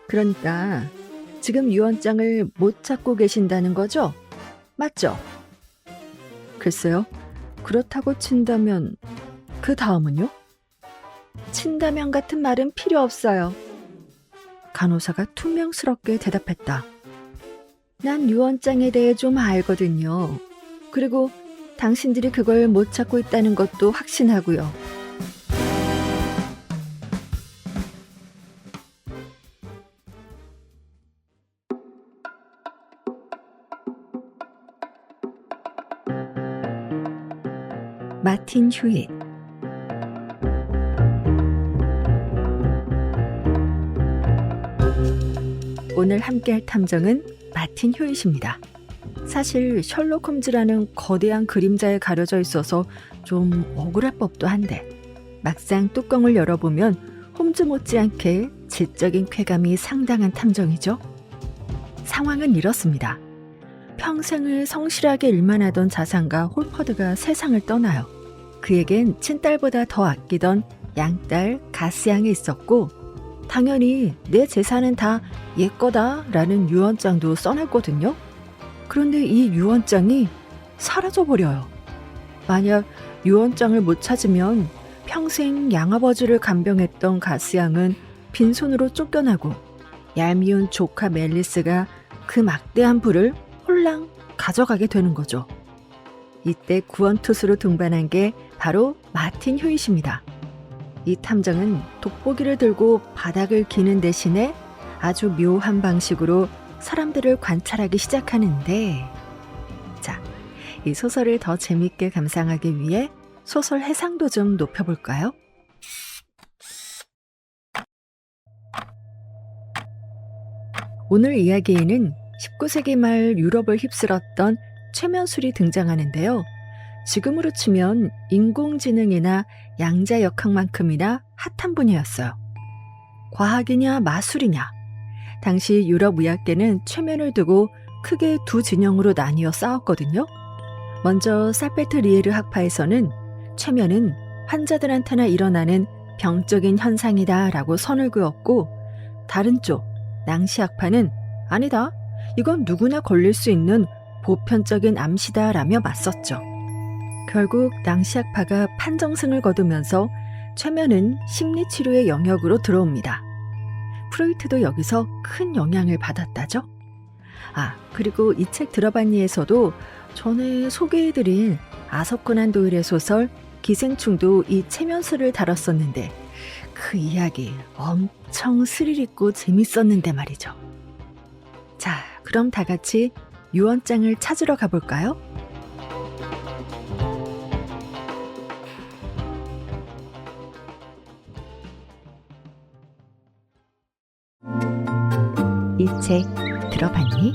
그러니까 지금 유언장을 못 찾고 계신다는 거죠? 맞죠? 글쎄요. 그렇다고 친다면 그 다음은요? 친다면 같은 말은 필요 없어요. 간호사가 퉁명스럽게 대답했다. 난 유언장에 대해 좀 알거든요. 그리고 당신들이 그걸 못 찾고 있다는 것도 확신하고요. 마틴 휴잇. 오늘 함께할 탐정은 마틴 휴잇입니다. 사실 셜록 홈즈라는 거대한 그림자에 가려져 있어서 좀 억울할 법도 한데 막상 뚜껑을 열어보면 홈즈 못지않게 지적인 쾌감이 상당한 탐정이죠. 상황은 이렇습니다. 평생을 성실하게 일만 하던 자산가 홀퍼드가 세상을 떠나요. 그에겐 친딸보다 더 아끼던 양딸 가스양이 있었고 당연히 내 재산은 다 얘 거다라는 유언장도 써놨거든요. 그런데 이 유언장이 사라져버려요. 만약 유언장을 못 찾으면 평생 양아버지를 간병했던 가스양은 빈손으로 쫓겨나고 얄미운 조카 멜리스가 그 막대한 부를 홀랑 가져가게 되는 거죠. 이때 구원투수로 등반한 게 바로 마틴 휴잇입니다. 이 탐정은 돋보기를 들고 바닥을 기는 대신에 아주 묘한 방식으로 사람들을 관찰하기 시작하는데, 자, 이 소설을 더 재밌게 감상하기 위해 소설 해상도 좀 높여볼까요? 오늘 이야기에는 19세기 말 유럽을 휩쓸었던 최면술이 등장하는데요. 지금으로 치면 인공지능이나 양자역학만큼이나 핫한 분야였어요. 과학이냐 마술이냐. 당시 유럽 의학계는 최면을 두고 크게 두 진영으로 나뉘어 싸웠거든요. 먼저 살페트리에르 학파에서는 최면은 환자들한테나 일어나는 병적인 현상이다라고 선을 그었고, 다른 쪽 낭시 학파는 아니다, 이건 누구나 걸릴 수 있는 보편적인 암시다라며 맞섰죠. 결국 낭시 학파가 판정승을 거두면서 최면은 심리치료의 영역으로 들어옵니다. 프로이트도 여기서 큰 영향을 받았다죠. 그리고 이 책 들어봤니에서도 전에 소개해드린 아서 코난 도일의 소설 기생충도 이 최면술을 다뤘었는데 그 이야기 엄청 스릴 있고 재밌었는데 말이죠. 자, 그럼 다 같이 유언장을 찾으러 가볼까요? 이 책 들어봤니?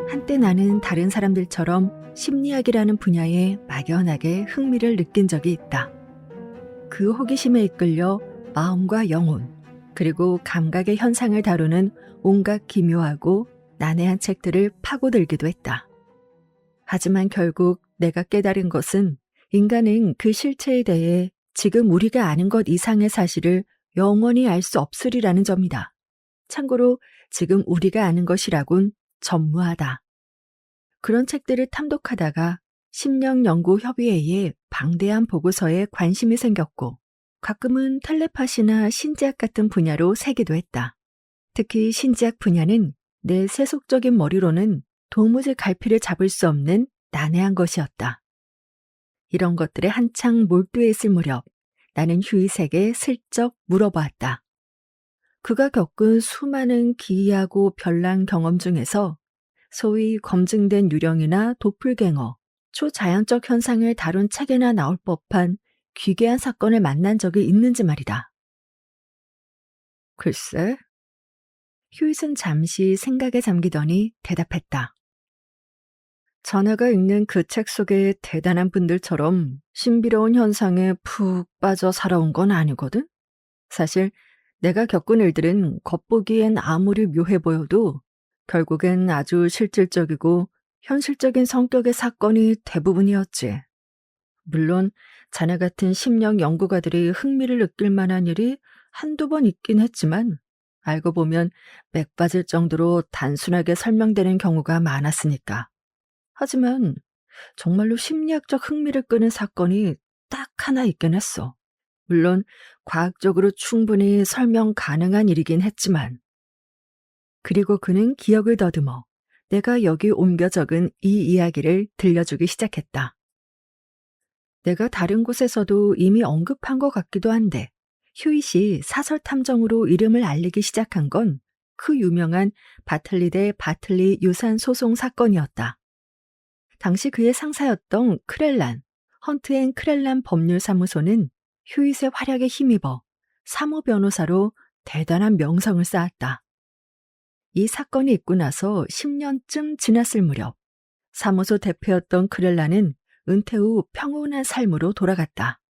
한때 나는 다른 사람들처럼 심리학이라는 분야에 막연하게 흥미를 느낀 적이 있다. 그 호기심에 이끌려 마음과 영혼, 그리고 감각의 현상을 다루는 온갖 기묘하고 난해한 책들을 파고들기도 했다. 하지만 결국 내가 깨달은 것은 인간은 그 실체에 대해 지금 우리가 아는 것 이상의 사실을 영원히 알 수 없으리라는 점이다. 참고로 지금 우리가 아는 것이라곤 전무하다. 그런 책들을 탐독하다가 심령연구협의회의 방대한 보고서에 관심이 생겼고 가끔은 텔레파시나 신지학 같은 분야로 새기도 했다. 특히 신지학 분야는 내 세속적인 머리로는 도무지 갈피를 잡을 수 없는 난해한 것이었다. 이런 것들에 한창 몰두해 있을 무렵 나는 휴잇에게 슬쩍 물어보았다. 그가 겪은 수많은 기이하고 별난 경험 중에서 소위 검증된 유령이나 도플갱어, 초자연적 현상을 다룬 책에나 나올 법한 기괴한 사건을 만난 적이 있는지 말이다. 글쎄. 휴잇은 잠시 생각에 잠기더니 대답했다. 자네가 읽는 그 책 속의 대단한 분들처럼 신비로운 현상에 푹 빠져 살아온 건 아니거든? 사실 내가 겪은 일들은 겉보기엔 아무리 묘해 보여도 결국엔 아주 실질적이고 현실적인 성격의 사건이 대부분이었지. 물론 자네 같은 심령 연구가들이 흥미를 느낄 만한 일이 한두 번 있긴 했지만 알고 보면 맥 빠질 정도로 단순하게 설명되는 경우가 많았으니까. 하지만 정말로 심리학적 흥미를 끄는 사건이 딱 하나 있긴 했어. 물론 과학적으로 충분히 설명 가능한 일이긴 했지만. 그리고 그는 기억을 더듬어 내가 여기 옮겨 적은 이 이야기를 들려주기 시작했다. 내가 다른 곳에서도 이미 언급한 것 같기도 한데 휴잇이 사설 탐정으로 이름을 알리기 시작한 건 그 유명한 바틀리 대 바틀리 유산 소송 사건이었다. 당시 그의 상사였던 헌트 앤 크렐란 법률사무소는 휴잇의 활약에 힘입어 사무 변호사로 대단한 명성을 쌓았다. 이 사건이 있고 나서 10년쯤 지났을 무렵 사무소 대표였던 크렐란은 은퇴 후 평온한 삶으로 돌아갔다.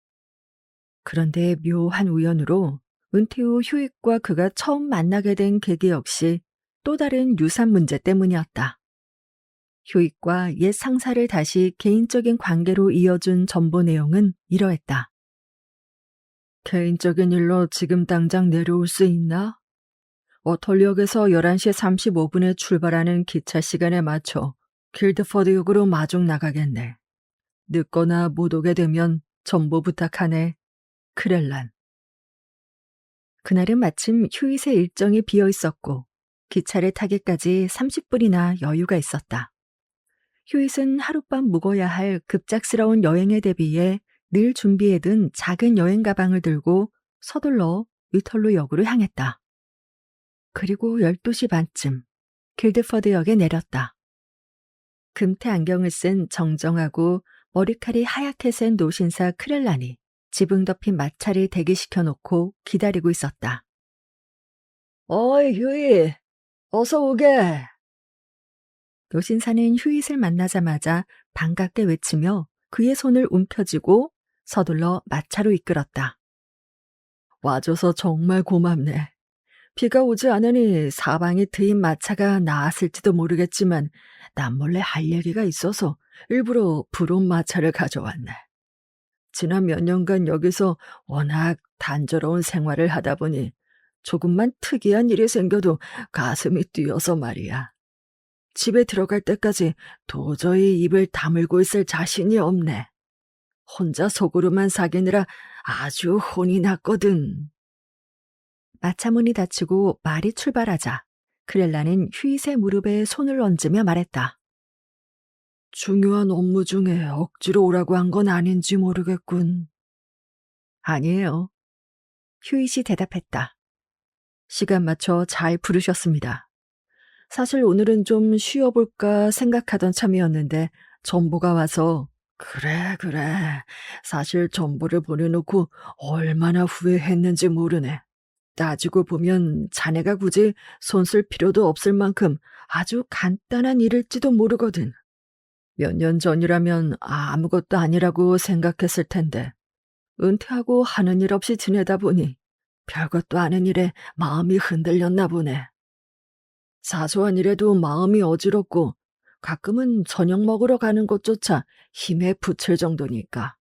그런데 묘한 우연으로 은퇴 후 휴잇과 그가 처음 만나게 된 계기 역시 또 다른 유산 문제 때문이었다. 휴잇과 옛 상사를 다시 개인적인 관계로 이어준 전보 내용은 이러했다. 개인적인 일로 지금 당장 내려올 수 있나? 워털리역에서 11시 35분에 출발하는 기차 시간에 맞춰 길드퍼드역으로 마중 나가겠네. 늦거나 못 오게 되면 전보 부탁하네. 크렐란. 그날은 마침 휴잇의 일정이 비어 있었고 기차를 타기까지 30분이나 여유가 있었다. 휴잇은 하룻밤 묵어야 할 급작스러운 여행에 대비해 늘 준비해둔 작은 여행 가방을 들고 서둘러 위털로 역으로 향했다. 그리고 12시 반쯤 길드퍼드역에 내렸다. 금태 안경을 쓴 정정하고 머리칼이 하얗게 센 노신사 크렐란이 지붕 덮인 마차를 대기시켜놓고 기다리고 있었다. 어이 휴잇, 어서 오게. 노신사는 휴잇을 만나자마자 반갑게 외치며 그의 손을 움켜쥐고 서둘러 마차로 이끌었다. 와줘서 정말 고맙네. 비가 오지 않으니 사방이 트인 마차가 나았을지도 모르겠지만 남몰래 할 얘기가 있어서 일부러 불온 마차를 가져왔네. 지난 몇 년간 여기서 워낙 단조로운 생활을 하다 보니 조금만 특이한 일이 생겨도 가슴이 뛰어서 말이야. 집에 들어갈 때까지 도저히 입을 다물고 있을 자신이 없네. 혼자 속으로만 사귀느라 아주 혼이 났거든. 마차 문이 닫히고 말이 출발하자 크렐라는 휴잇의 무릎에 손을 얹으며 말했다. 중요한 업무 중에 억지로 오라고 한 건 아닌지 모르겠군. 아니에요. 휴잇이 대답했다. 시간 맞춰 잘 부르셨습니다. 사실 오늘은 좀 쉬어볼까 생각하던 참이었는데 전보가 와서 그래. 사실 전보를 보내놓고 얼마나 후회했는지 모르네. 따지고 보면 자네가 굳이 손쓸 필요도 없을 만큼 아주 간단한 일일지도 모르거든. 몇 년 전이라면 아무것도 아니라고 생각했을 텐데 은퇴하고 하는 일 없이 지내다 보니 별것도 아닌 일에 마음이 흔들렸나 보네. 사소한 일에도 마음이 어지럽고 가끔은 저녁 먹으러 가는 것조차 힘에 부칠 정도니까.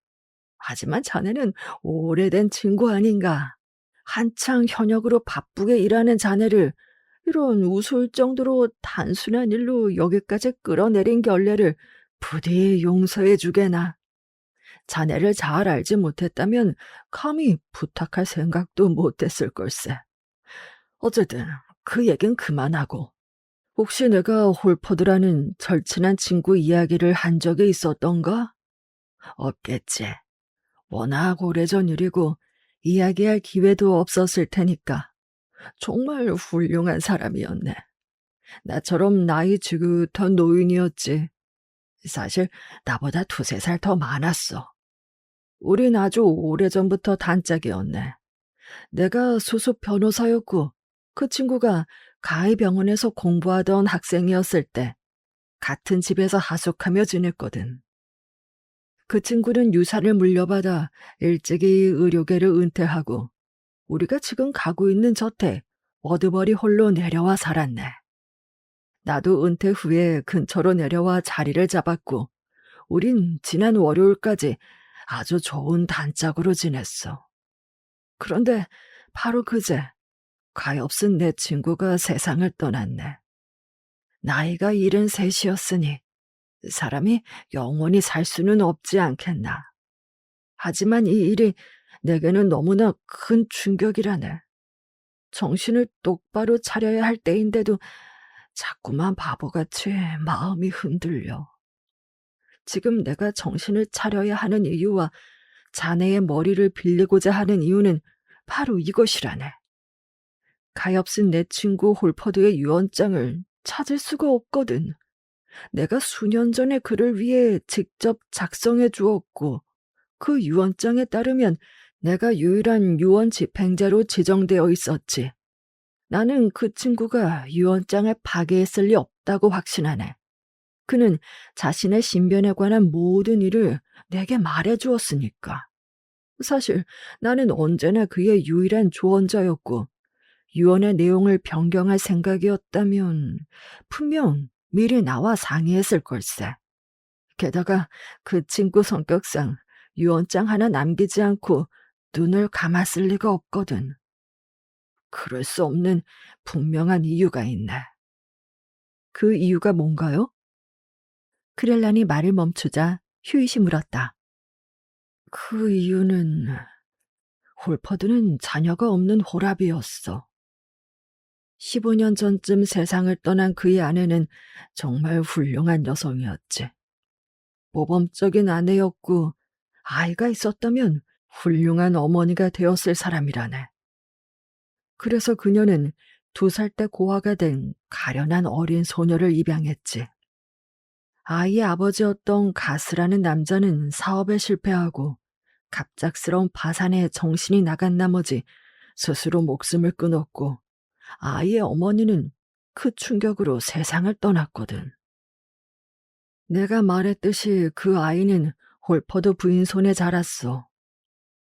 하지만 자네는 오래된 친구 아닌가. 한창 현역으로 바쁘게 일하는 자네를 이런 웃을 정도로 단순한 일로 여기까지 끌어내린 결례를 부디 용서해 주게나. 자네를 잘 알지 못했다면 감히 부탁할 생각도 못했을 걸세. 어쨌든 그 얘긴 그만하고 혹시 내가 홀퍼드라는 절친한 친구 이야기를 한 적이 있었던가? 없겠지. 워낙 오래전 일이고 이야기할 기회도 없었을 테니까. 정말 훌륭한 사람이었네. 나처럼 나이 지긋한 노인이었지. 사실 나보다 2~3살 더 많았어. 우린 아주 오래전부터 단짝이었네. 내가 수습 변호사였고 그 친구가 가해병원에서 공부하던 학생이었을 때 같은 집에서 하숙하며 지냈거든. 그 친구는 유산을 물려받아 일찍이 의료계를 은퇴하고 우리가 지금 가고 있는 저택 워드버리 홀로 내려와 살았네. 나도 은퇴 후에 근처로 내려와 자리를 잡았고, 우린 지난 월요일까지 아주 좋은 단짝으로 지냈어. 그런데 바로 그제 가엾은 내 친구가 세상을 떠났네. 나이가 73이었으니 사람이 영원히 살 수는 없지 않겠나. 하지만 이 일이 내게는 너무나 큰 충격이라네. 정신을 똑바로 차려야 할 때인데도 자꾸만 바보같이 마음이 흔들려. 지금 내가 정신을 차려야 하는 이유와 자네의 머리를 빌리고자 하는 이유는 바로 이것이라네. 가엾은 내 친구 홀퍼드의 유언장을 찾을 수가 없거든. 내가 수년 전에 그를 위해 직접 작성해 주었고, 그 유언장에 따르면 내가 유일한 유언 집행자로 지정되어 있었지. 나는 그 친구가 유언장을 파괴했을 리 없다고 확신하네. 그는 자신의 신변에 관한 모든 일을 내게 말해 주었으니까. 사실 나는 언제나 그의 유일한 조언자였고, 유언의 내용을 변경할 생각이었다면 분명 미리 나와 상의했을 걸세. 게다가 그 친구 성격상 유언장 하나 남기지 않고 눈을 감았을 리가 없거든. 그럴 수 없는 분명한 이유가 있네. 그 이유가 뭔가요? 크렐란이 말을 멈추자 휴잇이 물었다. 그 이유는 홀퍼드는 자녀가 없는 호랍이었어. 15년 전쯤 세상을 떠난 그의 아내는 정말 훌륭한 여성이었지. 모범적인 아내였고 아이가 있었다면 훌륭한 어머니가 되었을 사람이라네. 그래서 그녀는 2살 때 고아가 된 가련한 어린 소녀를 입양했지. 아이의 아버지였던 가스라는 남자는 사업에 실패하고 갑작스러운 파산에 정신이 나간 나머지 스스로 목숨을 끊었고, 아이의 어머니는 그 충격으로 세상을 떠났거든. 내가 말했듯이 그 아이는 홀퍼드 부인 손에 자랐어.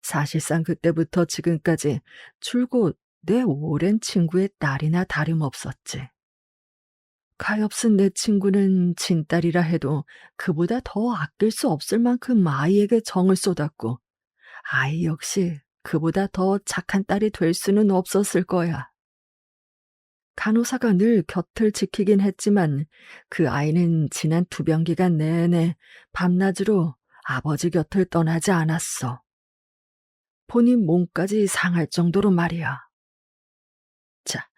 사실상 그때부터 지금까지 줄곧 내 오랜 친구의 딸이나 다름없었지. 가엾은 내 친구는 친딸이라 해도 그보다 더 아낄 수 없을 만큼 아이에게 정을 쏟았고, 아이 역시 그보다 더 착한 딸이 될 수는 없었을 거야. 간호사가 늘 곁을 지키긴 했지만 그 아이는 지난 투병 기간 내내 밤낮으로 아버지 곁을 떠나지 않았어. 본인 몸까지 상할 정도로 말이야. 자,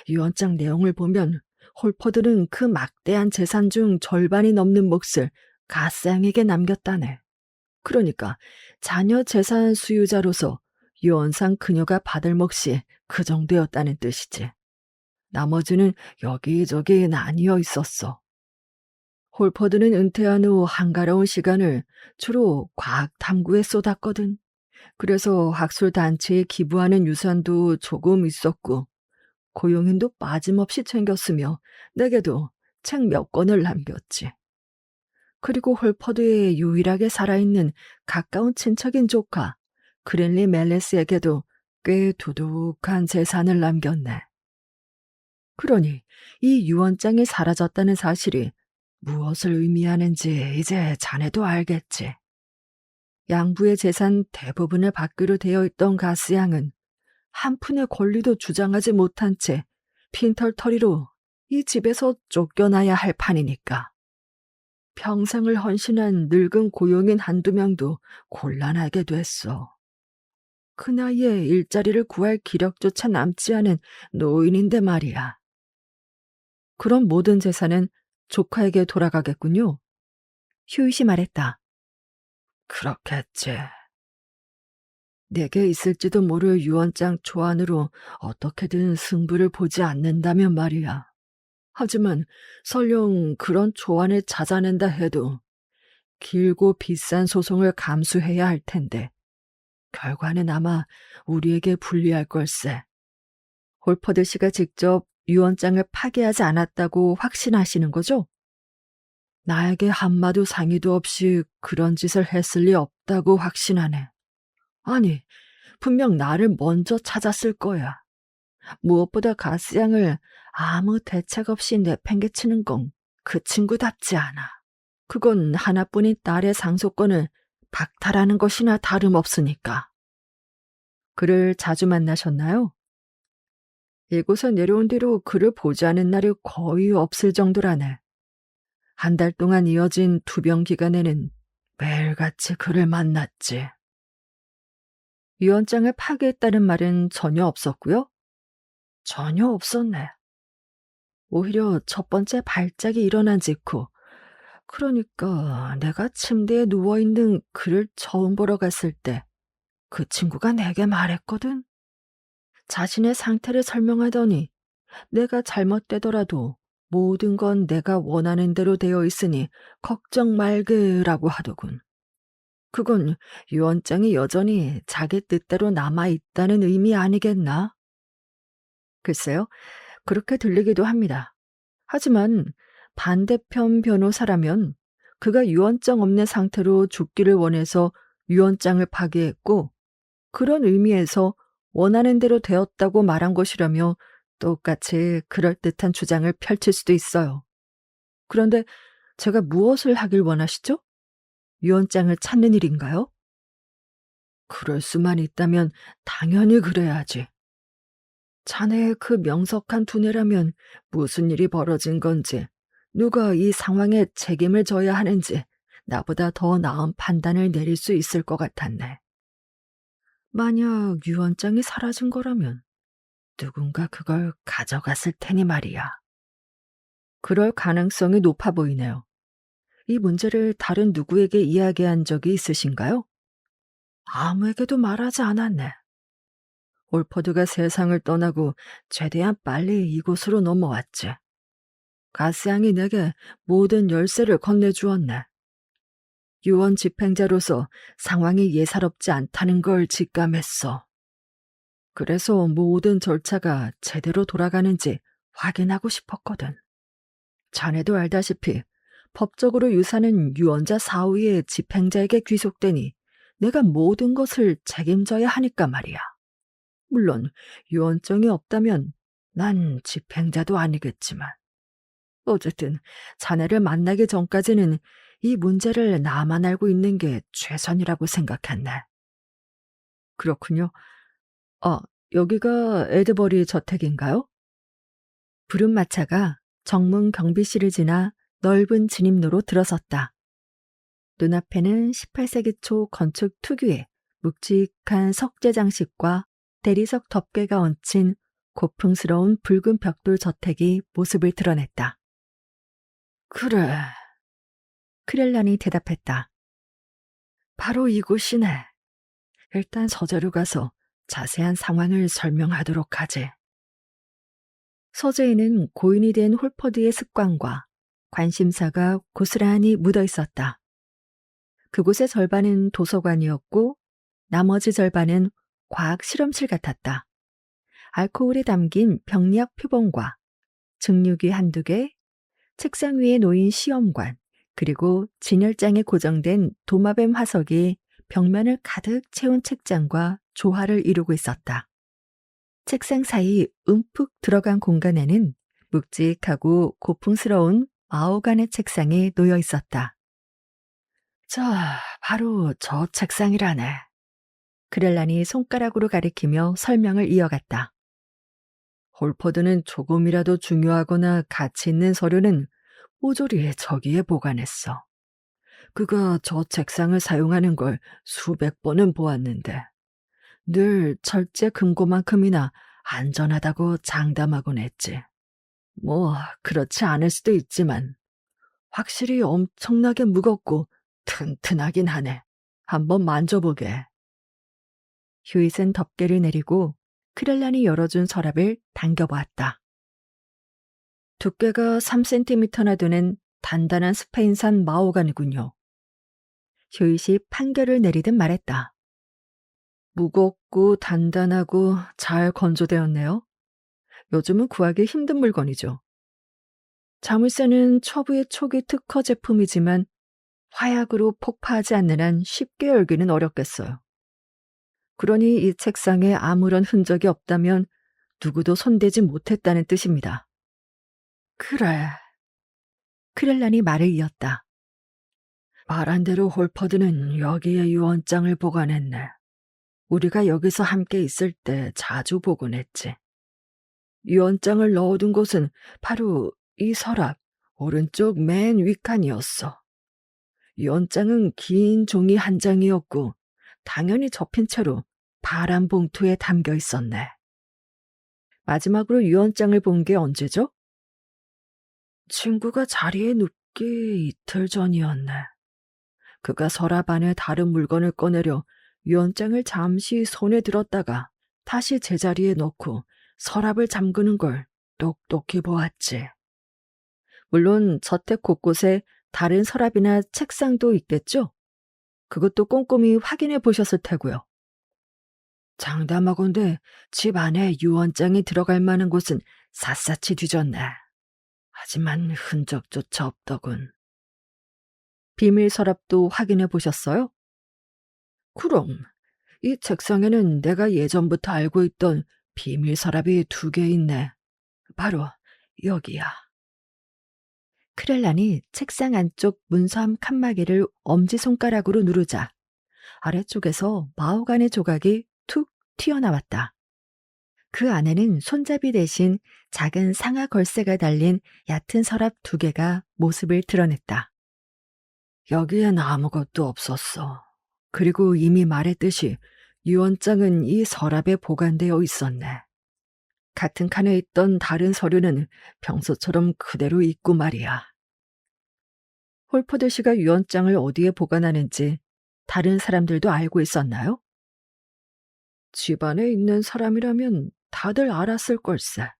유언장 내용을 보면 홀퍼드는 그 막대한 재산 중 절반이 넘는 몫을 가스양에게 남겼다네. 그러니까 자녀 재산 수유자로서 유언상 그녀가 받을 몫이 그 정도였다는 뜻이지. 나머지는 여기저기 나뉘어 있었어. 홀퍼드는 은퇴한 후 한가로운 시간을 주로 과학 탐구에 쏟았거든. 그래서 학술 단체에 기부하는 유산도 조금 있었고, 고용인도 빠짐없이 챙겼으며 내게도 책 몇 권을 남겼지. 그리고 홀퍼드의 유일하게 살아있는 가까운 친척인 조카 그랜리 멜레스에게도 꽤 두둑한 재산을 남겼네. 그러니 이 유언장이 사라졌다는 사실이 무엇을 의미하는지 이제 자네도 알겠지. 양부의 재산 대부분을 받기로 되어 있던 가스양은 한 푼의 권리도 주장하지 못한 채 핀털터리로 이 집에서 쫓겨나야 할 판이니까. 평생을 헌신한 늙은 고용인 한두 명도 곤란하게 됐어. 그 나이에 일자리를 구할 기력조차 남지 않은 노인인데 말이야. 그럼 모든 재산은 조카에게 돌아가겠군요. 휴잇이 말했다. 그렇겠지. 내게 있을지도 모를 유언장 초안으로 어떻게든 승부를 보지 않는다면 말이야. 하지만 설령 그런 초안을 찾아낸다 해도 길고 비싼 소송을 감수해야 할 텐데 결과는 아마 우리에게 불리할 걸세. 홀퍼드 씨가 직접 유언장을 파기하지 않았다고 확신하시는 거죠? 나에게 한마디 상의도 없이 그런 짓을 했을 리 없다고 확신하네. 아니, 분명 나를 먼저 찾았을 거야. 무엇보다 가스양을 아무 대책 없이 내팽개치는 건 그 친구답지 않아. 그건 하나뿐인 딸의 상속권을 박탈하는 것이나 다름없으니까. 그를 자주 만나셨나요? 이곳에 내려온 뒤로 그를 보지 않은 날이 거의 없을 정도라네. 한 달 동안 이어진 투병 기간에는 매일같이 그를 만났지. 유언장을 파기했다는 말은 전혀 없었고요? 전혀 없었네. 오히려 첫 번째 발작이 일어난 직후, 그러니까 내가 침대에 누워있는 그를 처음 보러 갔을 때 그 친구가 내게 말했거든. 자신의 상태를 설명하더니 내가 잘못되더라도 모든 건 내가 원하는 대로 되어 있으니 걱정 말게라고 하더군. 그건 유언장이 여전히 자기 뜻대로 남아있다는 의미 아니겠나? 글쎄요, 그렇게 들리기도 합니다. 하지만 반대편 변호사라면 그가 유언장 없는 상태로 죽기를 원해서 유언장을 파기했고 그런 의미에서 원하는 대로 되었다고 말한 것이라며 똑같이 그럴듯한 주장을 펼칠 수도 있어요. 그런데 제가 무엇을 하길 원하시죠? 유언장을 찾는 일인가요? 그럴 수만 있다면 당연히 그래야지. 자네의 그 명석한 두뇌라면 무슨 일이 벌어진 건지, 누가 이 상황에 책임을 져야 하는지 나보다 더 나은 판단을 내릴 수 있을 것 같았네. 만약 유언장이 사라진 거라면 누군가 그걸 가져갔을 테니 말이야. 그럴 가능성이 높아 보이네요. 이 문제를 다른 누구에게 이야기한 적이 있으신가요? 아무에게도 말하지 않았네. 올퍼드가 세상을 떠나고 최대한 빨리 이곳으로 넘어왔지. 가스양이 내게 모든 열쇠를 건네주었네. 유언 집행자로서 상황이 예사롭지 않다는 걸 직감했어. 그래서 모든 절차가 제대로 돌아가는지 확인하고 싶었거든. 자네도 알다시피 법적으로 유산은 유언자 사후의 집행자에게 귀속되니 내가 모든 것을 책임져야 하니까 말이야. 물론 유언장이 없다면 난 집행자도 아니겠지만. 어쨌든 자네를 만나기 전까지는 이 문제를 나만 알고 있는 게 최선이라고 생각했네. 그렇군요. 아, 여기가 에드버리 저택인가요? 부른 마차가 정문 경비실을 지나 넓은 진입로로 들어섰다. 눈앞에는 18세기 초 건축 특유의 묵직한 석재 장식과 대리석 덮개가 얹힌 고풍스러운 붉은 벽돌 저택이 모습을 드러냈다. 그래. 크렐란이 대답했다. 바로 이곳이네. 일단 서재로 가서 자세한 상황을 설명하도록 하지. 서재에는 고인이 된 홀퍼드의 습관과 관심사가 고스란히 묻어 있었다. 그곳의 절반은 도서관이었고 나머지 절반은 과학 실험실 같았다. 알코올에 담긴 병리학 표본과 증류기 한두 개, 책상 위에 놓인 시험관, 그리고 진열장에 고정된 도마뱀 화석이 벽면을 가득 채운 책장과 조화를 이루고 있었다. 책상 사이 움푹 들어간 공간에는 묵직하고 고풍스러운 마호가니 책상이 놓여 있었다. 자, 바로 저 책상이라네. 그렐란이 손가락으로 가리키며 설명을 이어갔다. 홀퍼드는 조금이라도 중요하거나 가치 있는 서류는 모조리 저기에 보관했어. 그가 저 책상을 사용하는 걸 수백 번은 보았는데 늘 철제 금고만큼이나 안전하다고 장담하곤 했지. 뭐 그렇지 않을 수도 있지만 확실히 엄청나게 무겁고 튼튼하긴 하네. 한번 만져보게. 휴잇은 덮개를 내리고 크렐란이 열어준 서랍을 당겨보았다. 두께가 3cm나 되는 단단한 스페인산 마호가니군요. 휴잇이 판결을 내리듯 말했다. 무겁고 단단하고 잘 건조되었네요. 요즘은 구하기 힘든 물건이죠. 자물쇠는 처부의 초기 특허 제품이지만 화약으로 폭파하지 않는 한 쉽게 열기는 어렵겠어요. 그러니 이 책상에 아무런 흔적이 없다면 누구도 손대지 못했다는 뜻입니다. 그래. 크렐란이 말을 이었다. 말한 대로 홀퍼드는 여기에 유언장을 보관했네. 우리가 여기서 함께 있을 때 자주 보곤 했지. 유언장을 넣어둔 곳은 바로 이 서랍 오른쪽 맨 윗칸이었어. 유언장은 긴 종이 한 장이었고 당연히 접힌 채로 파란 봉투에 담겨 있었네. 마지막으로 유언장을 본 게 언제죠? 친구가 자리에 눕기 이틀 전이었네. 그가 서랍 안에 다른 물건을 꺼내려 유언장을 잠시 손에 들었다가 다시 제자리에 넣고 서랍을 잠그는 걸 똑똑히 보았지. 물론 저택 곳곳에 다른 서랍이나 책상도 있겠죠? 그것도 꼼꼼히 확인해 보셨을 테고요. 장담하건대 집 안에 유언장이 들어갈 만한 곳은 샅샅이 뒤졌네. 하지만 흔적조차 없더군. 비밀 서랍도 확인해 보셨어요? 그럼 이 책상에는 내가 예전부터 알고 있던 비밀 서랍이 2개 있네. 바로 여기야. 크렐란이 책상 안쪽 문서함 칸막이를 엄지손가락으로 누르자 아래쪽에서 마호가니 조각이 툭 튀어나왔다. 그 안에는 손잡이 대신 작은 상하 걸쇠가 달린 얕은 서랍 2개가 모습을 드러냈다. 여기엔 아무것도 없었어. 그리고 이미 말했듯이 유언장은 이 서랍에 보관되어 있었네. 같은 칸에 있던 다른 서류는 평소처럼 그대로 있고 말이야. 홀퍼드 씨가 유언장을 어디에 보관하는지 다른 사람들도 알고 있었나요? 집안에 있는 사람이라면 다들 알았을 걸세.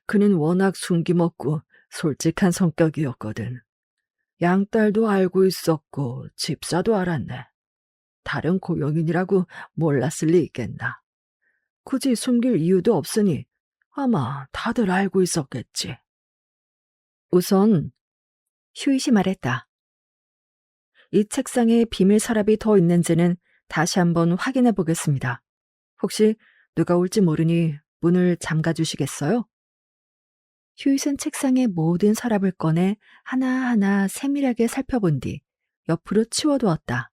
그는 워낙 숨김없고 솔직한 성격이었거든. 양딸도 알고 있었고 집사도 알았네. 다른 고용인이라고 몰랐을 리 있겠나. 굳이 숨길 이유도 없으니 아마 다들 알고 있었겠지. 우선 휴잇이 말했다. 이 책상에 비밀 서랍이 더 있는지는 다시 한번 확인해 보겠습니다. 혹시 누가 올지 모르니 문을 잠가 주시겠어요? 휴잇은 책상의 모든 서랍을 꺼내 하나하나 세밀하게 살펴본 뒤 옆으로 치워두었다.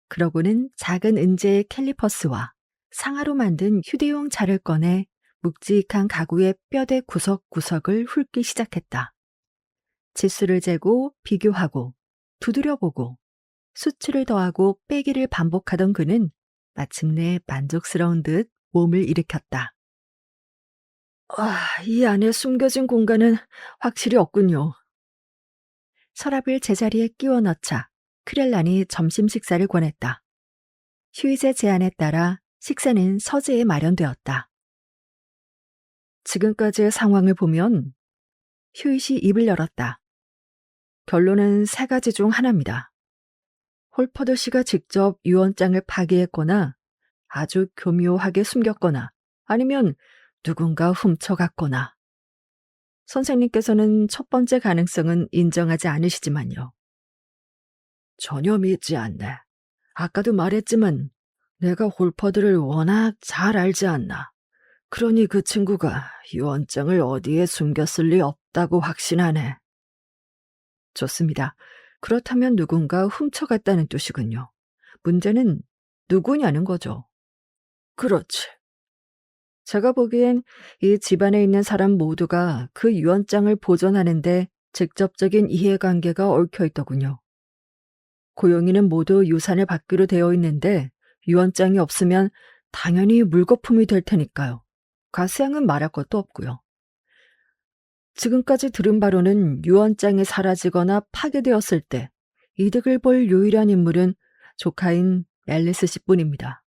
그러고는 작은 은재의 캘리퍼스와 상아로 만든 휴대용 자를 꺼내 묵직한 가구의 뼈대 구석구석을 훑기 시작했다. 지수를 재고 비교하고 두드려보고 수치를 더하고 빼기를 반복하던 그는 마침내 만족스러운 듯 몸을 일으켰다. 이 안에 숨겨진 공간은 확실히 없군요. 서랍을 제자리에 끼워 넣자 크렐란이 점심 식사를 권했다. 휴잇의 제안에 따라 식사는 서재에 마련되었다. 지금까지의 상황을 보면 휴잇이 입을 열었다. 결론은 3가지 중 하나입니다. 홀퍼드 씨가 직접 유언장을 파기했거나 아주 교묘하게 숨겼거나 아니면 누군가 훔쳐갔거나. 선생님께서는 첫 번째 가능성은 인정하지 않으시지만요. 전혀 믿지 않네. 아까도 말했지만 내가 홀퍼드를 워낙 잘 알지 않나. 그러니 그 친구가 유언장을 어디에 숨겼을 리 없다고 확신하네. 좋습니다. 그렇다면 누군가 훔쳐갔다는 뜻이군요. 문제는 누구냐는 거죠. 그렇지. 제가 보기엔 이 집안에 있는 사람 모두가 그 유언장을 보존하는데 직접적인 이해관계가 얽혀 있더군요. 고용인은 모두 유산을 받기로 되어 있는데 유언장이 없으면 당연히 물거품이 될 테니까요. 가스양은 말할 것도 없고요. 지금까지 들은 바로는 유언장이 사라지거나 파괴되었을 때 이득을 볼 유일한 인물은 조카인 앨리스 씨뿐입니다.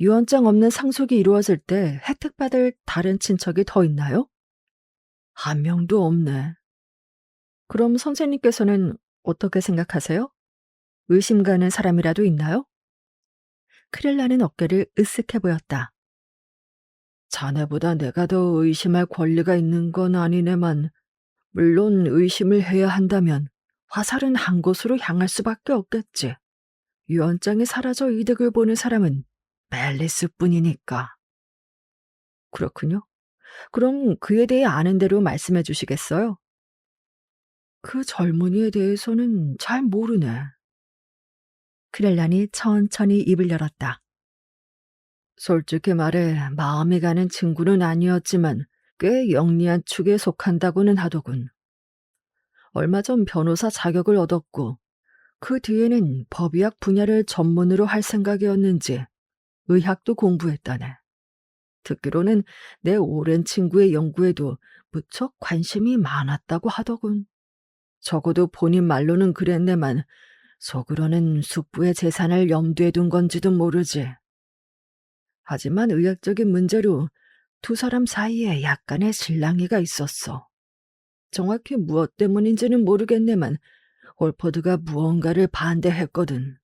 유언장 없는 상속이 이루어질 때 혜택받을 다른 친척이 더 있나요? 한 명도 없네. 그럼 선생님께서는 어떻게 생각하세요? 의심 가는 사람이라도 있나요? 크렐라는 어깨를 으쓱해 보였다. 자네보다 내가 더 의심할 권리가 있는 건 아니네만 물론 의심을 해야 한다면 화살은 한 곳으로 향할 수밖에 없겠지. 유언장이 사라져 이득을 보는 사람은 멜리스뿐이니까. 그렇군요. 그럼 그에 대해 아는 대로 말씀해 주시겠어요? 그 젊은이에 대해서는 잘 모르네. 크렐란이 천천히 입을 열었다. 솔직히 말해 마음이 가는 친구는 아니었지만 꽤 영리한 축에 속한다고는 하더군. 얼마 전 변호사 자격을 얻었고 그 뒤에는 법의학 분야를 전문으로 할 생각이었는지 의학도 공부했다네. 듣기로는 내 오랜 친구의 연구에도 무척 관심이 많았다고 하더군. 적어도 본인 말로는 그랬네만 속으로는 숙부의 재산을 염두에 둔 건지도 모르지. 하지만 의학적인 문제로 두 사람 사이에 약간의 실랑이가 있었어. 정확히 무엇 때문인지는 모르겠네만 홀퍼드가 무언가를 반대했거든.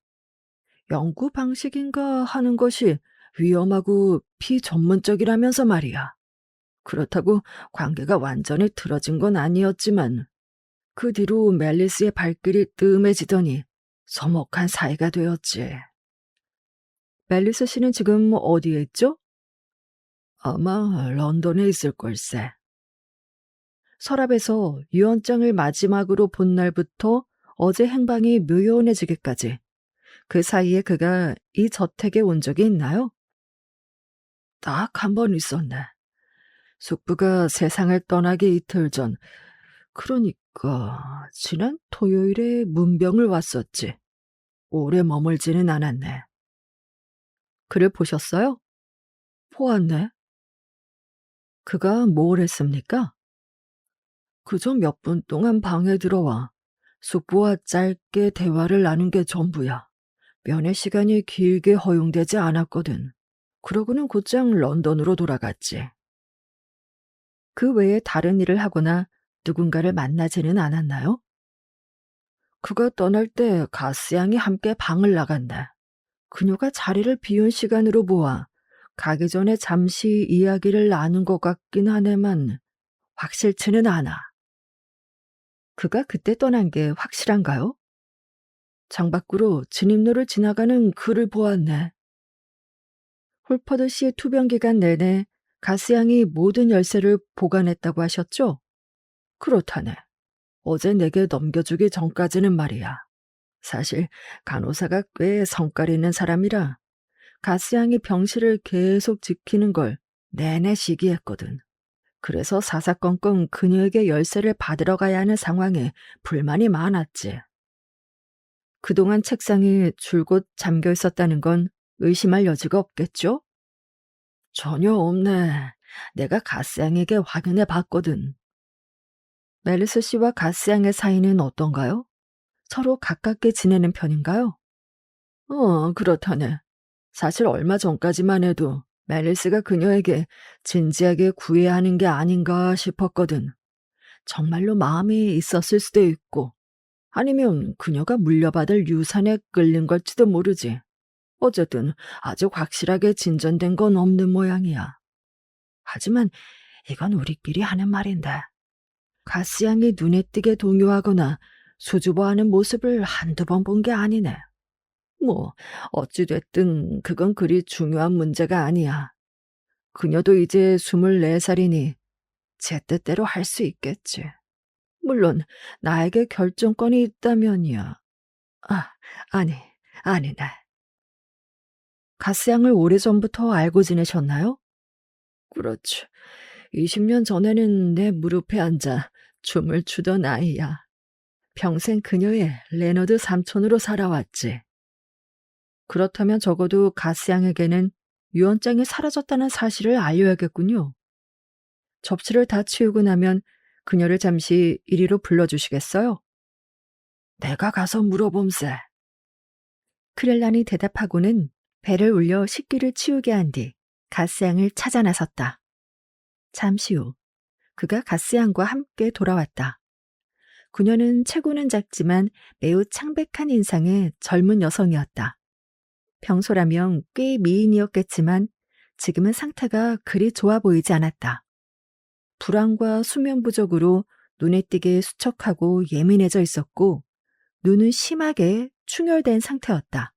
연구 방식인가 하는 것이 위험하고 비전문적이라면서 말이야. 그렇다고 관계가 완전히 틀어진 건 아니었지만 그 뒤로 멜리스의 발길이 뜸해지더니 서먹한 사이가 되었지. 멜리스 씨는 지금 어디에 있죠? 아마 런던에 있을 걸세. 서랍에서 유언장을 마지막으로 본 날부터 어제 행방이 묘연해지기까지 그 사이에 그가 이 저택에 온 적이 있나요? 딱 한 번 있었네. 숙부가 세상을 떠나기 이틀 전, 그러니까 지난 토요일에 문병을 왔었지. 오래 머물지는 않았네. 그를 보셨어요? 보았네. 그가 뭘 했습니까? 그저 몇 분 동안 방에 들어와 숙부와 짧게 대화를 나눈 게 전부야. 면회 시간이 길게 허용되지 않았거든. 그러고는 곧장 런던으로 돌아갔지. 그 외에 다른 일을 하거나 누군가를 만나지는 않았나요? 그가 떠날 때 가스양이 함께 방을 나간다. 그녀가 자리를 비운 시간으로 보아 가기 전에 잠시 이야기를 나눈 것 같긴 하네만 확실치는 않아. 그가 그때 떠난 게 확실한가요? 창밖으로 진입로를 지나가는 그를 보았네. 홀퍼드 씨의 투병 기간 내내 가스양이 모든 열쇠를 보관했다고 하셨죠? 그렇다네. 어제 내게 넘겨주기 전까지는 말이야. 사실 간호사가 꽤 성깔 있는 사람이라 가스양이 병실을 계속 지키는 걸 내내 시기했거든. 그래서 사사건건 그녀에게 열쇠를 받으러 가야 하는 상황에 불만이 많았지. 그동안 책상이 줄곧 잠겨 있었다는 건 의심할 여지가 없겠죠? 전혀 없네. 내가 가스양에게 확인해 봤거든. 멜리스 씨와 가스양의 사이는 어떤가요? 서로 가깝게 지내는 편인가요? 그렇다네. 사실 얼마 전까지만 해도 멜리스가 그녀에게 진지하게 구애야 하는 게 아닌가 싶었거든. 정말로 마음이 있었을 수도 있고, 아니면 그녀가 물려받을 유산에 끌린 걸지도 모르지. 어쨌든 아직 확실하게 진전된 건 없는 모양이야. 하지만 이건 우리끼리 하는 말인데. 가스양이 눈에 띄게 동요하거나 수줍어하는 모습을 한두 번 본 게 아니네. 뭐 어찌됐든 그건 그리 중요한 문제가 아니야. 그녀도 이제 24살이니 제 뜻대로 할 수 있겠지. 물론 나에게 결정권이 있다면이야. 아, 아니, 아니네. 가스양을 오래전부터 알고 지내셨나요? 그렇지. 20년 전에는 내 무릎에 앉아 춤을 추던 아이야. 평생 그녀의 레너드 삼촌으로 살아왔지. 그렇다면 적어도 가스양에게는 유언장이 사라졌다는 사실을 알려야겠군요. 접시를 다 치우고 나면 그녀를 잠시 이리로 불러주시겠어요? 내가 가서 물어봄세. 크렐란이 대답하고는 배를 울려 식기를 치우게 한 뒤 가스양을 찾아 나섰다. 잠시 후 그가 가스양과 함께 돌아왔다. 그녀는 체구는 작지만 매우 창백한 인상의 젊은 여성이었다. 평소라면 꽤 미인이었겠지만 지금은 상태가 그리 좋아 보이지 않았다. 불안과 수면 부족으로 눈에 띄게 수척하고 예민해져 있었고 눈은 심하게 충혈된 상태였다.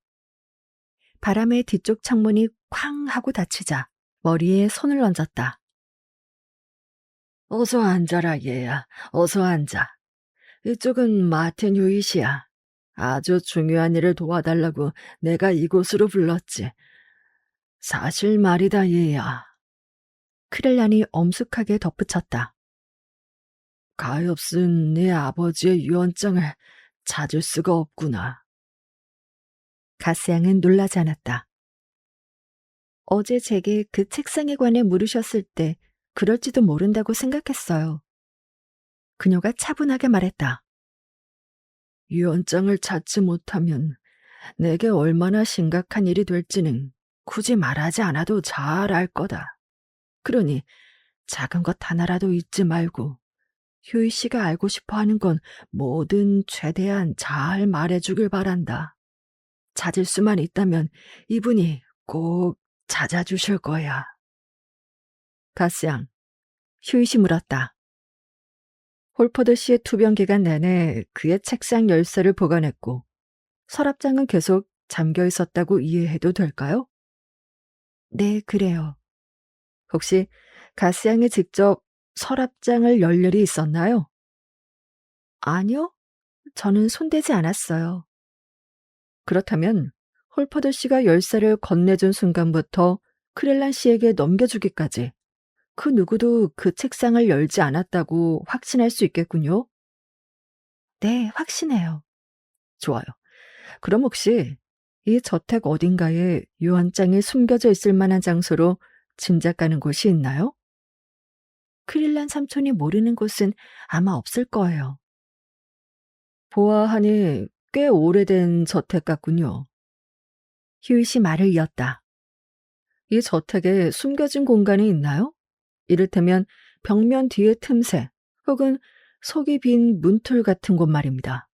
바람에 뒤쪽 창문이 쾅 하고 닫히자 머리에 손을 얹었다. 어서 앉아라, 얘야. 어서 앉아. 이쪽은 마틴 휴잇이야. 아주 중요한 일을 도와달라고 내가 이곳으로 불렀지. 사실 말이다, 얘야. 크렐란이 엄숙하게 덧붙였다. 가엾은 내 아버지의 유언장을 찾을 수가 없구나. 가스양은 놀라지 않았다. 어제 제게 그 책상에 관해 물으셨을 때 그럴지도 모른다고 생각했어요. 그녀가 차분하게 말했다. 유언장을 찾지 못하면 내게 얼마나 심각한 일이 될지는 굳이 말하지 않아도 잘 알 거다. 그러니 작은 것 하나라도 잊지 말고 휴이 씨가 알고 싶어 하는 건 뭐든 최대한 잘 말해주길 바란다. 찾을 수만 있다면 이분이 꼭 찾아주실 거야. 가스양, 휴이 씨 물었다. 홀퍼드 씨의 투병 기간 내내 그의 책상 열쇠를 보관했고 서랍장은 계속 잠겨 있었다고 이해해도 될까요? 네, 그래요. 혹시 가스양이 직접 서랍장을 열 일이 있었나요? 아니요, 저는 손대지 않았어요. 그렇다면 홀퍼드 씨가 열쇠를 건네준 순간부터 크렐란 씨에게 넘겨주기까지 그 누구도 그 책상을 열지 않았다고 확신할 수 있겠군요. 네, 확신해요. 좋아요. 그럼 혹시 이 저택 어딘가에 유언장이 숨겨져 있을 만한 장소로 짐작 가는 곳이 있나요? 크릴란 삼촌이 모르는 곳은 아마 없을 거예요. 보아하니 꽤 오래된 저택 같군요. 휴잇이 말을 이었다. 이 저택에 숨겨진 공간이 있나요? 이를테면 벽면 뒤의 틈새 혹은 속이 빈 문틀 같은 곳 말입니다.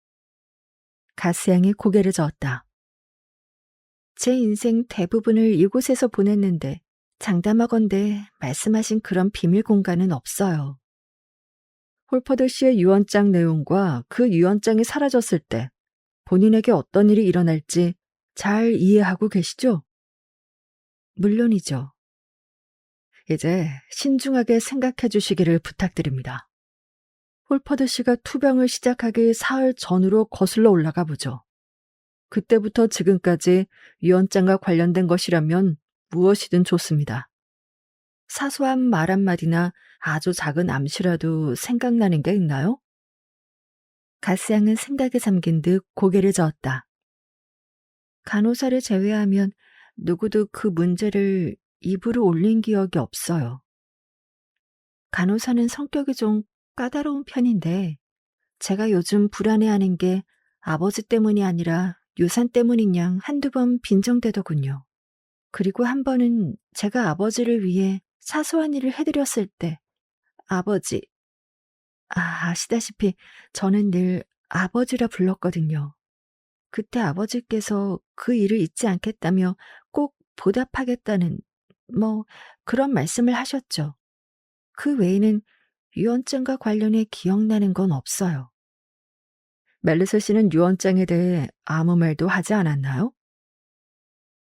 가스양이 고개를 저었다. 제 인생 대부분을 이곳에서 보냈는데 장담하건대 말씀하신 그런 비밀 공간은 없어요. 홀퍼드 씨의 유언장 내용과 그 유언장이 사라졌을 때 본인에게 어떤 일이 일어날지 잘 이해하고 계시죠? 물론이죠. 이제 신중하게 생각해 주시기를 부탁드립니다. 홀퍼드 씨가 투병을 시작하기 사흘 전으로 거슬러 올라가 보죠. 그때부터 지금까지 유언장과 관련된 것이라면 무엇이든 좋습니다. 사소한 말 한마디나 아주 작은 암시라도 생각나는 게 있나요? 가스양은 생각에 잠긴 듯 고개를 저었다. 간호사를 제외하면 누구도 그 문제를 입으로 올린 기억이 없어요. 간호사는 성격이 좀 까다로운 편인데 제가 요즘 불안해하는 게 아버지 때문이 아니라 유산 때문인 양 한두 번 빈정대더군요. 그리고 한 번은 제가 아버지를 위해 사소한 일을 해드렸을 때 아버지, 아시다시피 저는 늘 아버지라 불렀거든요. 그때 아버지께서 그 일을 잊지 않겠다며 꼭 보답하겠다는 그런 말씀을 하셨죠. 그 외에는 유언장과 관련해 기억나는 건 없어요. 멜리스 씨는 유언장에 대해 아무 말도 하지 않았나요?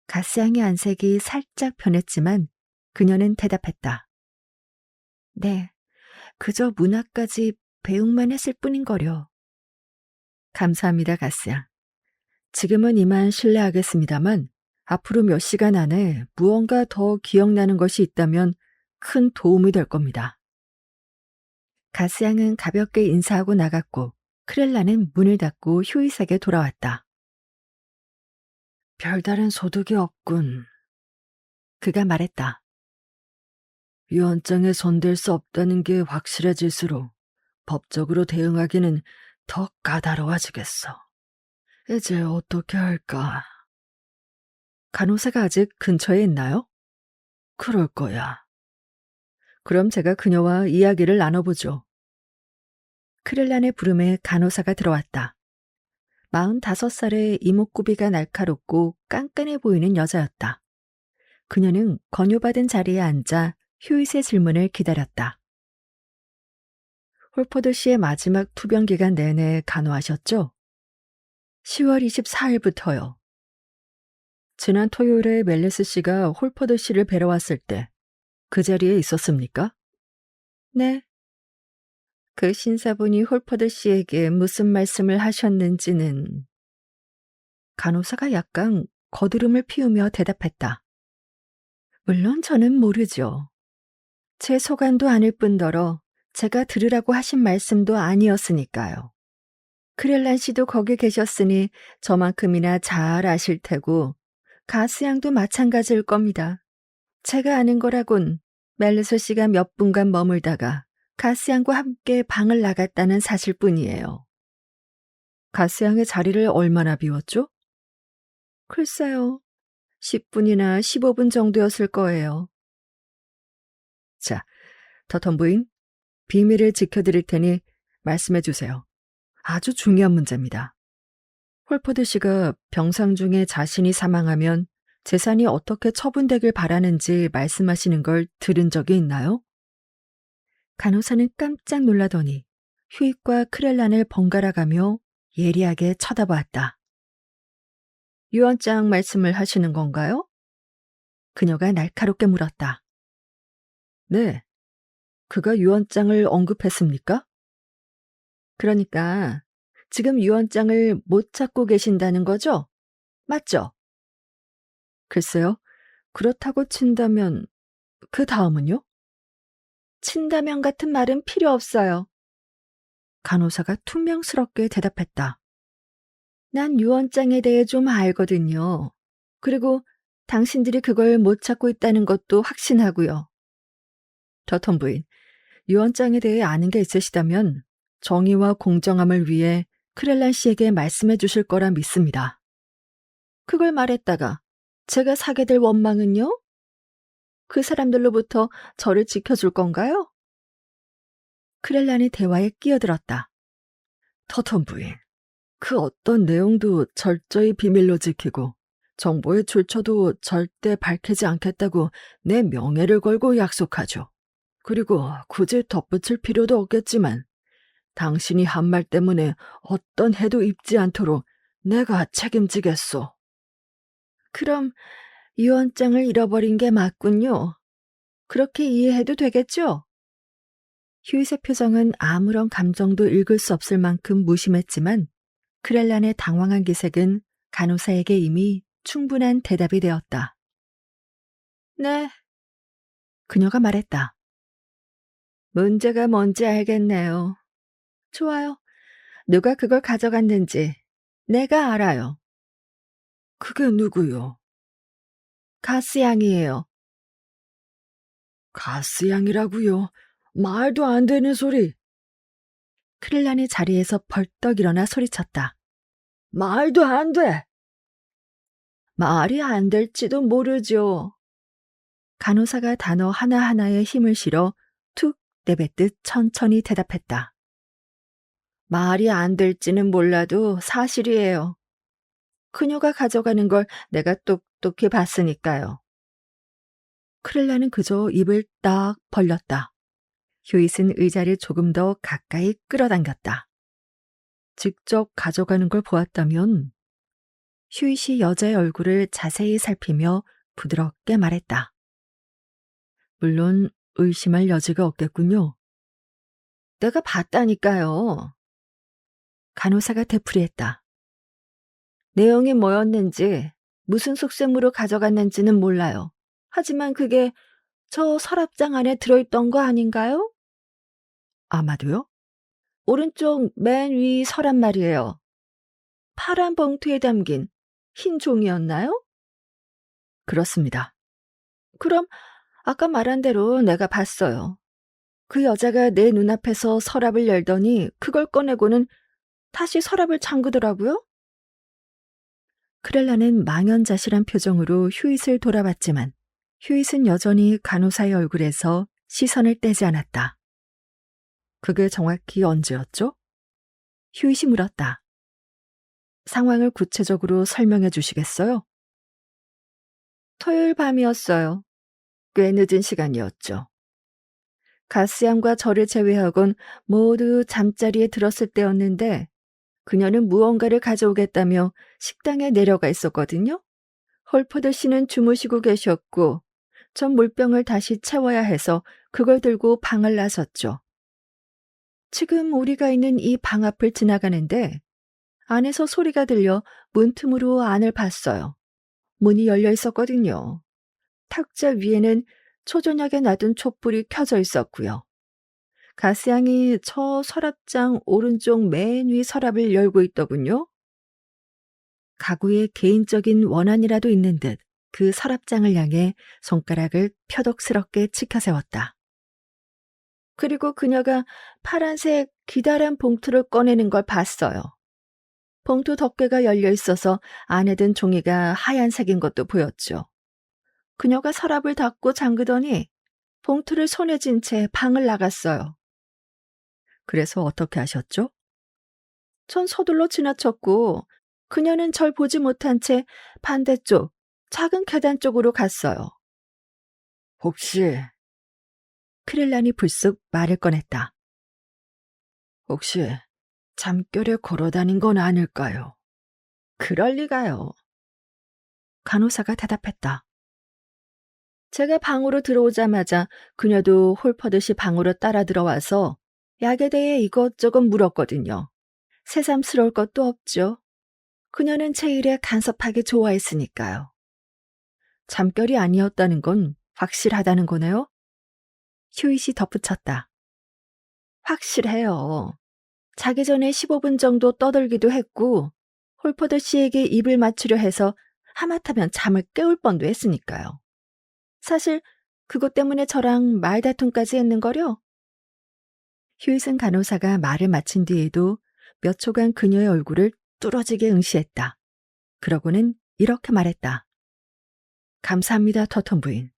가스양의 안색이 살짝 변했지만 그녀는 대답했다. 네, 그저 문학까지 배웅만 했을 뿐인거려. 감사합니다, 가스양. 지금은 이만 실례하겠습니다만 앞으로 몇 시간 안에 무언가 더 기억나는 것이 있다면 큰 도움이 될 겁니다. 가스양은 가볍게 인사하고 나갔고 크렐라는 문을 닫고 휴잇에게 돌아왔다. 별다른 소득이 없군. 그가 말했다. 유언장에 손댈 수 없다는 게 확실해질수록 법적으로 대응하기는 더 까다로워지겠어. 이제 어떻게 할까? 간호사가 아직 근처에 있나요? 그럴 거야. 그럼 제가 그녀와 이야기를 나눠보죠. 크렐란의 부름에 간호사가 들어왔다. 45살의 이목구비가 날카롭고 깐깐해 보이는 여자였다. 그녀는 권유받은 자리에 앉아 휴잇의 질문을 기다렸다. 홀퍼드 씨의 마지막 투병 기간 내내 간호하셨죠? 10월 24일부터요. 지난 토요일에 멜리스 씨가 홀퍼드 씨를 뵈러 왔을 때 그 자리에 있었습니까? 네, 그 신사분이 홀퍼드 씨에게 무슨 말씀을 하셨는지는 간호사가 약간 거드름을 피우며 대답했다. 물론 저는 모르죠. 제 소관도 아닐 뿐더러 제가 들으라고 하신 말씀도 아니었으니까요. 크렐란 씨도 거기 계셨으니 저만큼이나 잘 아실 테고 가스양도 마찬가지일 겁니다. 제가 아는 거라곤 멜리소 씨가 몇 분간 머물다가 가스양과 함께 방을 나갔다는 사실뿐이에요. 가스양의 자리를 얼마나 비웠죠? 글쎄요. 10분이나 15분 정도였을 거예요. 자, 더턴 부인, 비밀을 지켜드릴 테니 말씀해 주세요. 아주 중요한 문제입니다. 홀퍼드 씨가 병상 중에 자신이 사망하면 재산이 어떻게 처분되길 바라는지 말씀하시는 걸 들은 적이 있나요? 간호사는 깜짝 놀라더니 휴익과 크렐란을 번갈아가며 예리하게 쳐다보았다. 유언장 말씀을 하시는 건가요? 그녀가 날카롭게 물었다. 네. 그가 유언장을 언급했습니까? 그러니까 지금 유언장을 못 찾고 계신다는 거죠? 맞죠? 글쎄요. 그렇다고 친다면 그 다음은요? 친다면 같은 말은 필요 없어요. 간호사가 퉁명스럽게 대답했다. 난 유언장에 대해 좀 알거든요. 그리고 당신들이 그걸 못 찾고 있다는 것도 확신하고요. 더턴 부인, 유언장에 대해 아는 게 있으시다면 정의와 공정함을 위해 크렐란 씨에게 말씀해 주실 거라 믿습니다. 그걸 말했다가 제가 사게 될 원망은요? 그 사람들로부터 저를 지켜줄 건가요? 크렐란이 대화에 끼어들었다. 더턴 부인, 그 어떤 내용도 철저히 비밀로 지키고 정보의 출처도 절대 밝히지 않겠다고 내 명예를 걸고 약속하죠. 그리고 굳이 덧붙일 필요도 없겠지만 당신이 한 말 때문에 어떤 해도 입지 않도록 내가 책임지겠소. 그럼 유언장을 잃어버린 게 맞군요. 그렇게 이해해도 되겠죠? 휴이의 표정은 아무런 감정도 읽을 수 없을 만큼 무심했지만 크렐란의 당황한 기색은 간호사에게 이미 충분한 대답이 되었다. 네, 그녀가 말했다. 문제가 뭔지 알겠네요. 좋아요. 누가 그걸 가져갔는지 내가 알아요. 그게 누구요? 가스양이에요. 가스양이라고요? 말도 안 되는 소리. 크릴란이 자리에서 벌떡 일어나 소리쳤다. 말도 안 돼! 말이 안 될지도 모르죠. 간호사가 단어 하나하나에 힘을 실어 툭 내뱉듯 천천히 대답했다. 말이 안 될지는 몰라도 사실이에요. 그녀가 가져가는 걸 내가 똑똑히 봤으니까요. 크렐라는 그저 입을 딱 벌렸다. 휴잇은 의자를 조금 더 가까이 끌어당겼다. 직접 가져가는 걸 보았다면 휴잇이 여자의 얼굴을 자세히 살피며 부드럽게 말했다. 물론 의심할 여지가 없겠군요. 내가 봤다니까요. 간호사가 되풀이했다. 내용이 뭐였는지, 무슨 속셈으로 가져갔는지는 몰라요. 하지만 그게 저 서랍장 안에 들어있던 거 아닌가요? 아마도요? 오른쪽 맨 위 서랍 말이에요. 파란 봉투에 담긴 흰 종이였나요? 그렇습니다. 그럼 아까 말한 대로 내가 봤어요. 그 여자가 내 눈앞에서 서랍을 열더니 그걸 꺼내고는 다시 서랍을 잠그더라고요. 크렐라는 망연자실한 표정으로 휴잇을 돌아봤지만 휴잇은 여전히 간호사의 얼굴에서 시선을 떼지 않았다. 그게 정확히 언제였죠? 휴잇이 물었다. 상황을 구체적으로 설명해 주시겠어요? 토요일 밤이었어요. 꽤 늦은 시간이었죠. 가스양과 저를 제외하곤 모두 잠자리에 들었을 때였는데 그녀는 무언가를 가져오겠다며 식당에 내려가 있었거든요. 홀퍼드 씨는 주무시고 계셨고 전 물병을 다시 채워야 해서 그걸 들고 방을 나섰죠. 지금 우리가 있는 이 방 앞을 지나가는데 안에서 소리가 들려 문틈으로 안을 봤어요. 문이 열려 있었거든요. 탁자 위에는 초저녁에 놔둔 촛불이 켜져 있었고요. 가스양이 저 서랍장 오른쪽 맨 위 서랍을 열고 있더군요. 가구의 개인적인 원한이라도 있는 듯 그 서랍장을 향해 손가락을 표독스럽게 치켜 세웠다. 그리고 그녀가 파란색 기다란 봉투를 꺼내는 걸 봤어요. 봉투 덮개가 열려 있어서 안에 든 종이가 하얀색인 것도 보였죠. 그녀가 서랍을 닫고 잠그더니 봉투를 손에 쥔 채 방을 나갔어요. 그래서 어떻게 하셨죠? 전 서둘러 지나쳤고 그녀는 절 보지 못한 채 반대쪽 작은 계단 쪽으로 갔어요. 혹시 크릴란이 불쑥 말을 꺼냈다. 혹시 잠결에 걸어다닌 건 아닐까요? 그럴 리가요. 간호사가 대답했다. 제가 방으로 들어오자마자 그녀도 홀퍼듯이 방으로 따라 들어와서 약에 대해 이것저것 물었거든요. 새삼스러울 것도 없죠. 그녀는 제 일에 간섭하기 좋아했으니까요. 잠결이 아니었다는 건 확실하다는 거네요? 휴잇이 덧붙였다. 확실해요. 자기 전에 15분 정도 떠들기도 했고 홀퍼드 씨에게 입을 맞추려 해서 하마터면 잠을 깨울 뻔도 했으니까요. 사실 그것 때문에 저랑 말다툼까지 했는 거려? 휴잇은 간호사가 말을 마친 뒤에도 몇 초간 그녀의 얼굴을 뚫어지게 응시했다. 그러고는 이렇게 말했다. 감사합니다, 터턴 부인.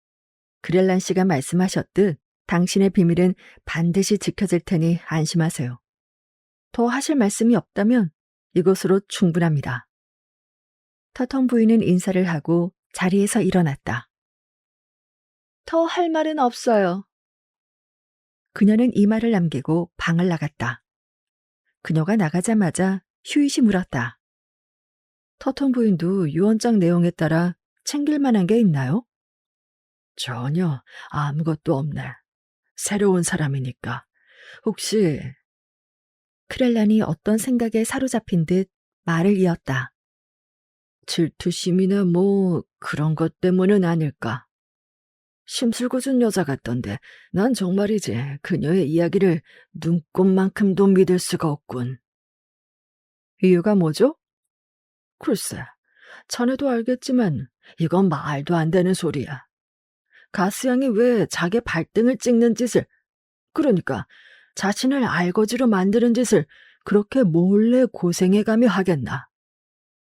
그렐란 씨가 말씀하셨듯 당신의 비밀은 반드시 지켜질 테니 안심하세요. 더 하실 말씀이 없다면 이것으로 충분합니다. 터턴 부인은 인사를 하고 자리에서 일어났다. 더 할 말은 없어요. 그녀는 이 말을 남기고 방을 나갔다. 그녀가 나가자마자 휴잇이 물었다. 터턴 부인도 유언장 내용에 따라 챙길 만한 게 있나요? 전혀 아무것도 없네. 새로운 사람이니까. 혹시 크렐란이 어떤 생각에 사로잡힌 듯 말을 이었다. 질투심이나 뭐 그런 것 때문은 아닐까. 심술궂은 여자 같던데 난 정말이지 그녀의 이야기를 눈꼽만큼도 믿을 수가 없군. 이유가 뭐죠? 글쎄, 자네도 알겠지만 이건 말도 안 되는 소리야. 가스양이 왜 자기 발등을 찍는 짓을, 그러니까 자신을 알거지로 만드는 짓을 그렇게 몰래 고생해가며 하겠나.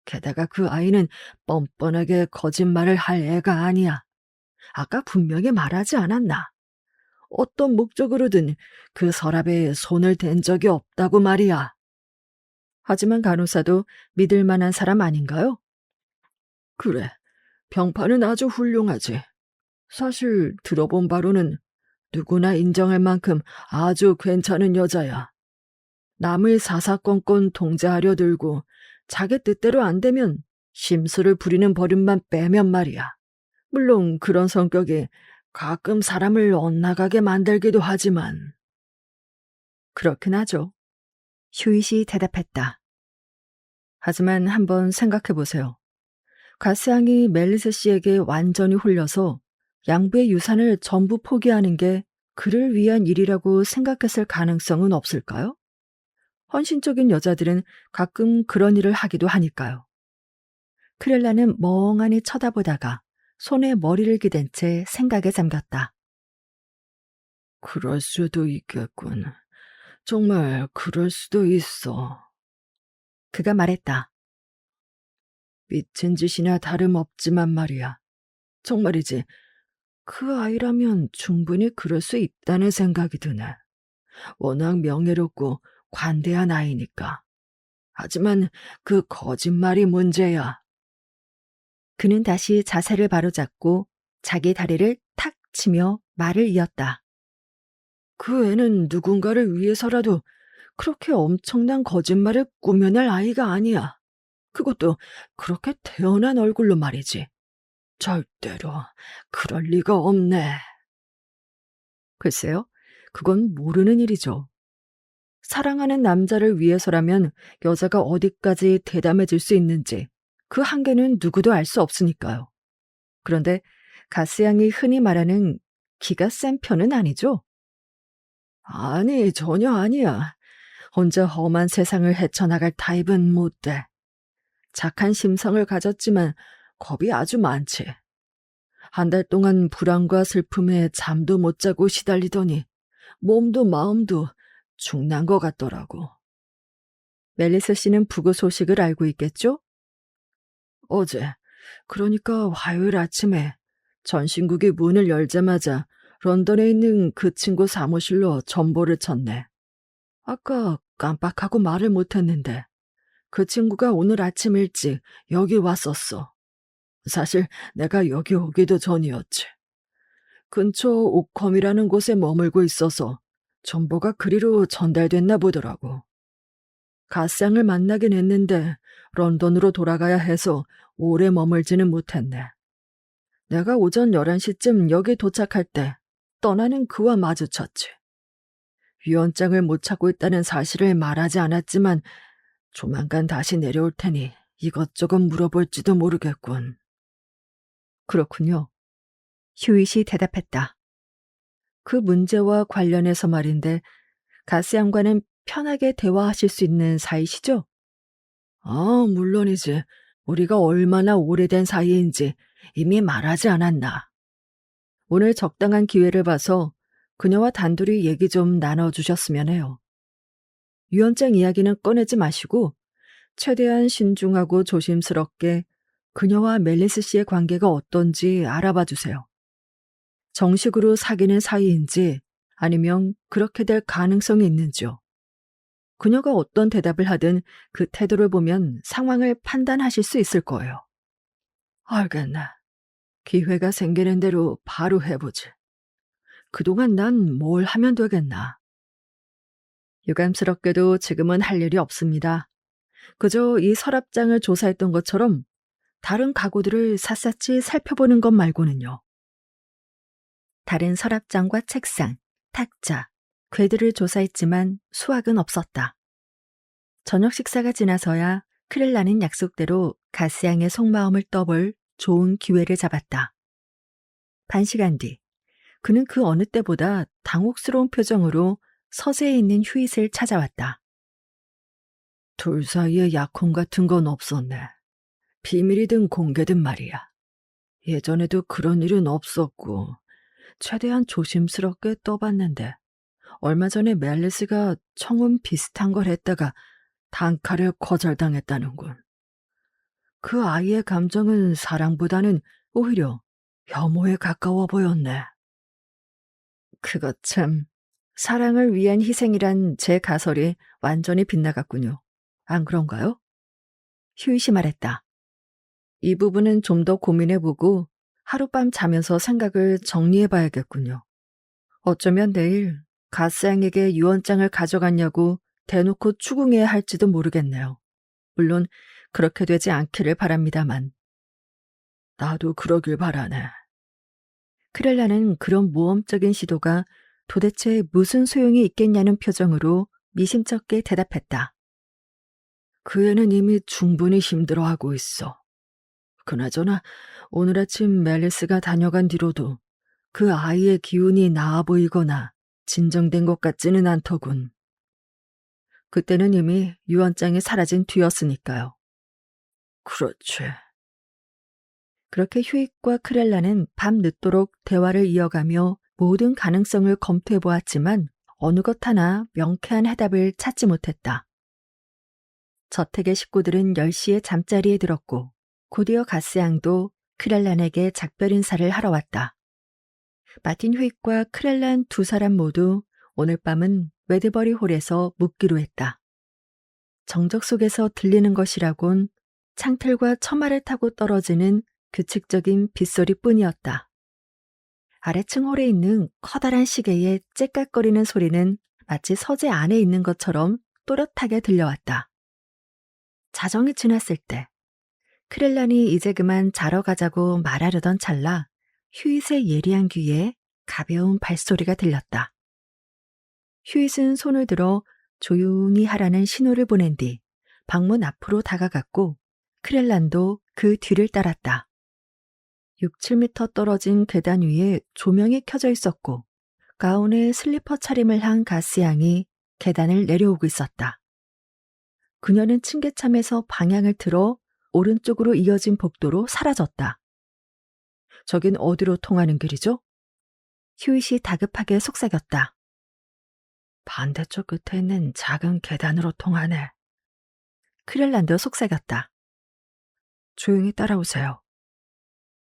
게다가 그 아이는 뻔뻔하게 거짓말을 할 애가 아니야. 아까 분명히 말하지 않았나. 어떤 목적으로든 그 서랍에 손을 댄 적이 없다고 말이야. 하지만 간호사도 믿을 만한 사람 아닌가요? 그래, 병파는 아주 훌륭하지. 사실 들어본 바로는 누구나 인정할 만큼 아주 괜찮은 여자야. 남을 사사건건 통제하려 들고 자기 뜻대로 안 되면 심술을 부리는 버릇만 빼면 말이야. 물론 그런 성격이 가끔 사람을 엇나가게 만들기도 하지만. 그렇긴 하죠. 휴잇이 대답했다. 하지만 한번 생각해 보세요. 가스양이 멜리스 씨에게 완전히 홀려서 양부의 유산을 전부 포기하는 게 그를 위한 일이라고 생각했을 가능성은 없을까요? 헌신적인 여자들은 가끔 그런 일을 하기도 하니까요. 크렐라는 멍하니 쳐다보다가 손에 머리를 기댄 채 생각에 잠겼다. 그럴 수도 있겠군. 정말 그럴 수도 있어. 그가 말했다. 미친 짓이나 다름없지만 말이야. 정말이지. 그 아이라면 충분히 그럴 수 있다는 생각이 드네. 워낙 명예롭고 관대한 아이니까. 하지만 그 거짓말이 문제야. 그는 다시 자세를 바로잡고 자기 다리를 탁 치며 말을 이었다. 그 애는 누군가를 위해서라도 그렇게 엄청난 거짓말을 꾸며낼 아이가 아니야. 그것도 그렇게 태어난 얼굴로 말이지. 절대로 그럴 리가 없네. 글쎄요, 그건 모르는 일이죠. 사랑하는 남자를 위해서라면 여자가 어디까지 대담해 줄 수 있는지 그 한계는 누구도 알 수 없으니까요. 그런데 가스양이 흔히 말하는 기가 센 편은 아니죠? 아니, 전혀 아니야. 혼자 험한 세상을 헤쳐나갈 타입은 못 돼. 착한 심성을 가졌지만 겁이 아주 많지. 한 달 동안 불안과 슬픔에 잠도 못 자고 시달리더니 몸도 마음도 죽난 것 같더라고. 멜리스 씨는 부고 소식을 알고 있겠죠? 어제, 그러니까 화요일 아침에 전신국이 문을 열자마자 런던에 있는 그 친구 사무실로 전보를 쳤네. 아까 깜빡하고 말을 못했는데 그 친구가 오늘 아침 일찍 여기 왔었어. 사실 내가 여기 오기도 전이었지. 근처 옥컴이라는 곳에 머물고 있어서 정보가 그리로 전달됐나 보더라고. 가스양을 만나긴 했는데 런던으로 돌아가야 해서 오래 머물지는 못했네. 내가 오전 11시쯤 여기 도착할 때 떠나는 그와 마주쳤지. 유언장을 못 찾고 있다는 사실을 말하지 않았지만 조만간 다시 내려올 테니 이것저것 물어볼지도 모르겠군. 그렇군요. 휴잇이 대답했다. 그 문제와 관련해서 말인데 가스양과는 편하게 대화하실 수 있는 사이시죠? 아, 물론이지. 우리가 얼마나 오래된 사이인지 이미 말하지 않았나. 오늘 적당한 기회를 봐서 그녀와 단둘이 얘기 좀 나눠주셨으면 해요. 유언장 이야기는 꺼내지 마시고 최대한 신중하고 조심스럽게 그녀와 멜리스 씨의 관계가 어떤지 알아봐 주세요. 정식으로 사귀는 사이인지 아니면 그렇게 될 가능성이 있는지요. 그녀가 어떤 대답을 하든 그 태도를 보면 상황을 판단하실 수 있을 거예요. 알겠네. 기회가 생기는 대로 바로 해보지. 그동안 난 뭘 하면 되겠나. 유감스럽게도 지금은 할 일이 없습니다. 그저 이 서랍장을 조사했던 것처럼 다른 가구들을 샅샅이 살펴보는 것 말고는요. 다른 서랍장과 책상, 탁자, 궤들을 조사했지만 수확은 없었다. 저녁 식사가 지나서야 크렐라는 약속대로 가스양의 속마음을 떠볼 좋은 기회를 잡았다. 반시간 뒤, 그는 그 어느 때보다 당혹스러운 표정으로 서재에 있는 휴잇을 찾아왔다. 둘 사이에 약혼 같은 건 없었네. 비밀이든 공개든 말이야. 예전에도 그런 일은 없었고 최대한 조심스럽게 떠봤는데 얼마 전에 멜리스가 청혼 비슷한 걸 했다가 단칼에 거절당했다는군. 그 아이의 감정은 사랑보다는 오히려 혐오에 가까워 보였네. 그것 참, 사랑을 위한 희생이란 제 가설이 완전히 빗나갔군요. 안 그런가요? 휴잇이 말했다. 이 부분은 좀 더 고민해보고 하룻밤 자면서 생각을 정리해봐야겠군요. 어쩌면 내일 가스양에게 유언장을 가져갔냐고 대놓고 추궁해야 할지도 모르겠네요. 물론 그렇게 되지 않기를 바랍니다만. 나도 그러길 바라네. 크렐라는 그런 모험적인 시도가 도대체 무슨 소용이 있겠냐는 표정으로 미심쩍게 대답했다. 그 애는 이미 충분히 힘들어하고 있어. 그나저나 오늘 아침 멜리스가 다녀간 뒤로도 그 아이의 기운이 나아 보이거나 진정된 것 같지는 않더군. 그때는 이미 유언장이 사라진 뒤였으니까요. 그렇지. 그렇게 휴잇과 크렐라는 밤 늦도록 대화를 이어가며 모든 가능성을 검토해 보았지만 어느 것 하나 명쾌한 해답을 찾지 못했다. 저택의 식구들은 10시에 잠자리에 들었고 곧이어 가스양도 크렐란에게 작별 인사를 하러 왔다. 마틴 휴잇과 크렐란 두 사람 모두 오늘 밤은 웨드버리 홀에서 묵기로 했다. 정적 속에서 들리는 것이라곤 창틀과 처마를 타고 떨어지는 규칙적인 빗소리뿐이었다. 아래층 홀에 있는 커다란 시계의 째깍거리는 소리는 마치 서재 안에 있는 것처럼 또렷하게 들려왔다. 자정이 지났을 때 크렐란이 이제 그만 자러 가자고 말하려던 찰나 휴잇의 예리한 귀에 가벼운 발소리가 들렸다. 휴잇은 손을 들어 조용히 하라는 신호를 보낸 뒤 방문 앞으로 다가갔고 크렐란도 그 뒤를 따랐다. 6, 7미터 떨어진 계단 위에 조명이 켜져 있었고 가운에 슬리퍼 차림을 한 가스양이 계단을 내려오고 있었다. 그녀는 층계참에서 방향을 틀어 오른쪽으로 이어진 복도로 사라졌다. 저긴 어디로 통하는 길이죠? 휴잇이 다급하게 속삭였다. 반대쪽 끝에 있는 작은 계단으로 통하네. 크렐란도 속삭였다. 조용히 따라오세요.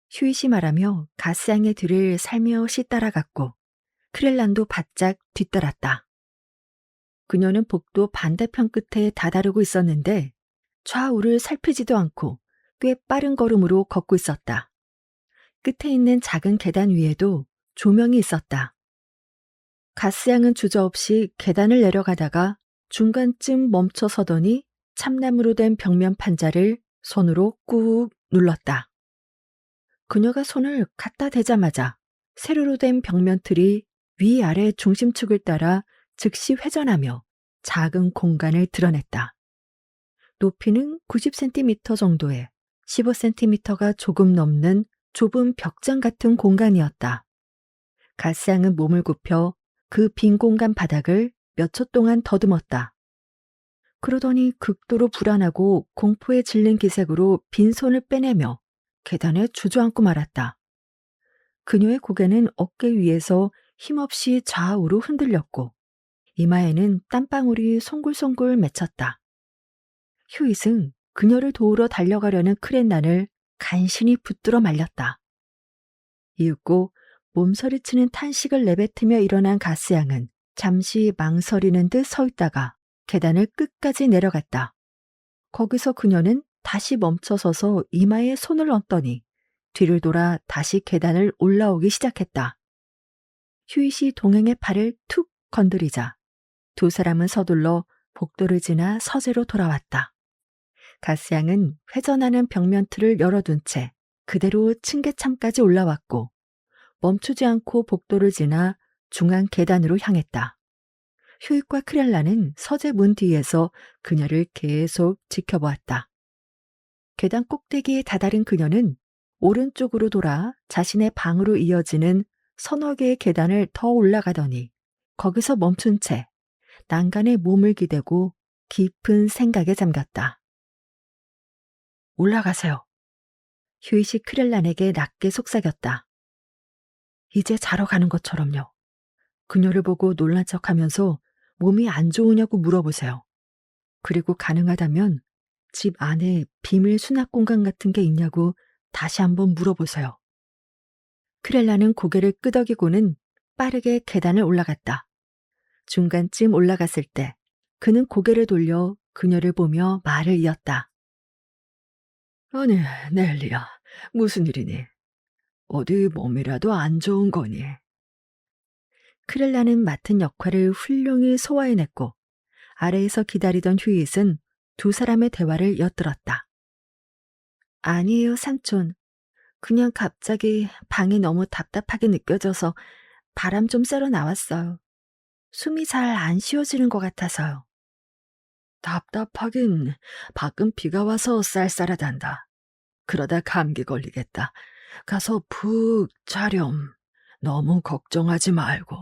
휴잇이 말하며 가스양의 뒤를 살며시 따라갔고 크렐란도 바짝 뒤따랐다. 그녀는 복도 반대편 끝에 다다르고 있었는데 좌우를 살피지도 않고 꽤 빠른 걸음으로 걷고 있었다. 끝에 있는 작은 계단 위에도 조명이 있었다. 가스양은 주저없이 계단을 내려가다가 중간쯤 멈춰 서더니 참나무로 된 벽면 판자를 손으로 꾹 눌렀다. 그녀가 손을 갖다 대자마자 세로로 된 벽면 틀이 위아래 중심축을 따라 즉시 회전하며 작은 공간을 드러냈다. 높이는 90cm 정도에 15cm가 조금 넘는 좁은 벽장 같은 공간이었다. 가스양은 몸을 굽혀 그 빈 공간 바닥을 몇 초 동안 더듬었다. 그러더니 극도로 불안하고 공포에 질린 기색으로 빈손을 빼내며 계단에 주저앉고 말았다. 그녀의 고개는 어깨 위에서 힘없이 좌우로 흔들렸고 이마에는 땀방울이 송골송골 맺혔다. 휴잇은 그녀를 도우러 달려가려는 크렛난을 간신히 붙들어 말렸다. 이윽고 몸서리치는 탄식을 내뱉으며 일어난 가스양은 잠시 망설이는 듯 서 있다가 계단을 끝까지 내려갔다. 거기서 그녀는 다시 멈춰서서 이마에 손을 얹더니 뒤를 돌아 다시 계단을 올라오기 시작했다. 휴잇이 동행의 팔을 툭 건드리자 두 사람은 서둘러 복도를 지나 서재로 돌아왔다. 가스양은 회전하는 벽면 틀을 열어둔 채 그대로 층계참까지 올라왔고 멈추지 않고 복도를 지나 중앙 계단으로 향했다. 휴잇과 크렐라는 서재 문 뒤에서 그녀를 계속 지켜보았다. 계단 꼭대기에 다다른 그녀는 오른쪽으로 돌아 자신의 방으로 이어지는 서너 개의 계단을 더 올라가더니 거기서 멈춘 채 난간에 몸을 기대고 깊은 생각에 잠겼다. 올라가세요. 휴잇이 크렐란에게 낮게 속삭였다. 이제 자러 가는 것처럼요. 그녀를 보고 놀란 척하면서 몸이 안 좋으냐고 물어보세요. 그리고 가능하다면 집 안에 비밀 수납 공간 같은 게 있냐고 다시 한번 물어보세요. 크렐라는 고개를 끄덕이고는 빠르게 계단을 올라갔다. 중간쯤 올라갔을 때 그는 고개를 돌려 그녀를 보며 말을 이었다. 아니, 넬리야, 무슨 일이니? 어디 몸이라도 안 좋은 거니? 크렐라는 맡은 역할을 훌륭히 소화해냈고 아래에서 기다리던 휴잇은 두 사람의 대화를 엿들었다. 아니에요, 삼촌. 그냥 갑자기 방이 너무 답답하게 느껴져서 바람 좀 쐬러 나왔어요. 숨이 잘 안 쉬어지는 것 같아서요. 답답하긴 밖은 비가 와서 쌀쌀하단다. 그러다 감기 걸리겠다. 가서 푹 자렴. 너무 걱정하지 말고.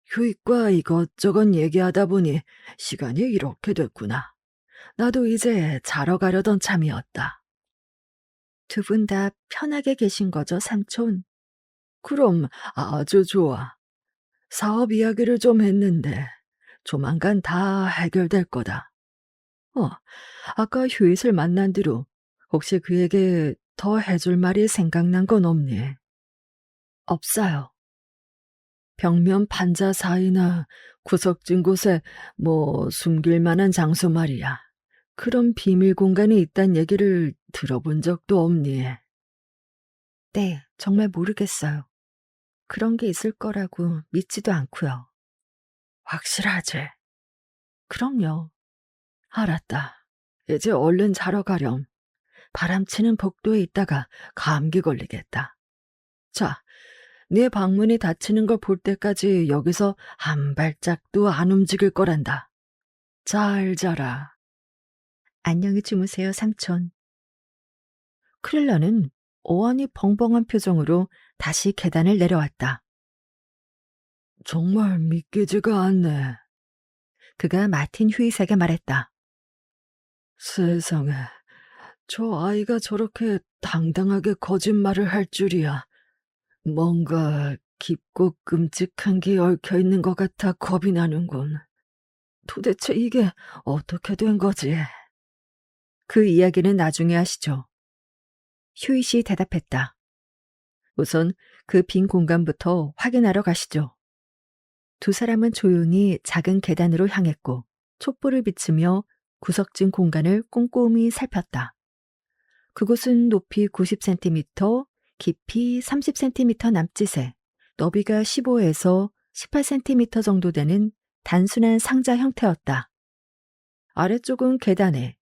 휴잇과 이것저것 얘기하다 보니 시간이 이렇게 됐구나. 나도 이제 자러 가려던 참이었다. 두 분 다 편하게 계신 거죠, 삼촌? 그럼 아주 좋아. 사업 이야기를 좀 했는데 조만간 다 해결될 거다. 아까 휴잇을 만난 뒤로 혹시 그에게 더 해줄 말이 생각난 건 없니? 없어요. 벽면 판자 사이나 구석진 곳에 숨길 만한 장소 말이야. 그런 비밀 공간이 있단 얘기를 들어본 적도 없니? 네, 정말 모르겠어요. 그런 게 있을 거라고 믿지도 않고요. 확실하지? 그럼요. 알았다. 이제 얼른 자러 가렴. 바람치는 복도에 있다가 감기 걸리겠다. 자, 네 방문이 닫히는 걸 볼 때까지 여기서 한 발짝도 안 움직일 거란다. 잘 자라. 안녕히 주무세요, 삼촌. 크렐라는 어안이 벙벙한 표정으로 다시 계단을 내려왔다. 정말 믿기지가 않네. 그가 마틴 휴이스에게 말했다. 세상에, 저 아이가 저렇게 당당하게 거짓말을 할 줄이야. 뭔가 깊고 끔찍한 게 얽혀 있는 것 같아 겁이 나는군. 도대체 이게 어떻게 된 거지? 그 이야기는 나중에 하시죠. 휴이시 대답했다. 우선 그 빈 공간부터 확인하러 가시죠. 두 사람은 조용히 작은 계단으로 향했고 촛불을 비추며 구석진 공간을 꼼꼼히 살폈다. 그곳은 높이 90cm, 깊이 30cm 남짓에 너비가 15에서 18cm 정도 되는 단순한 상자 형태였다. 아래쪽은 계단에,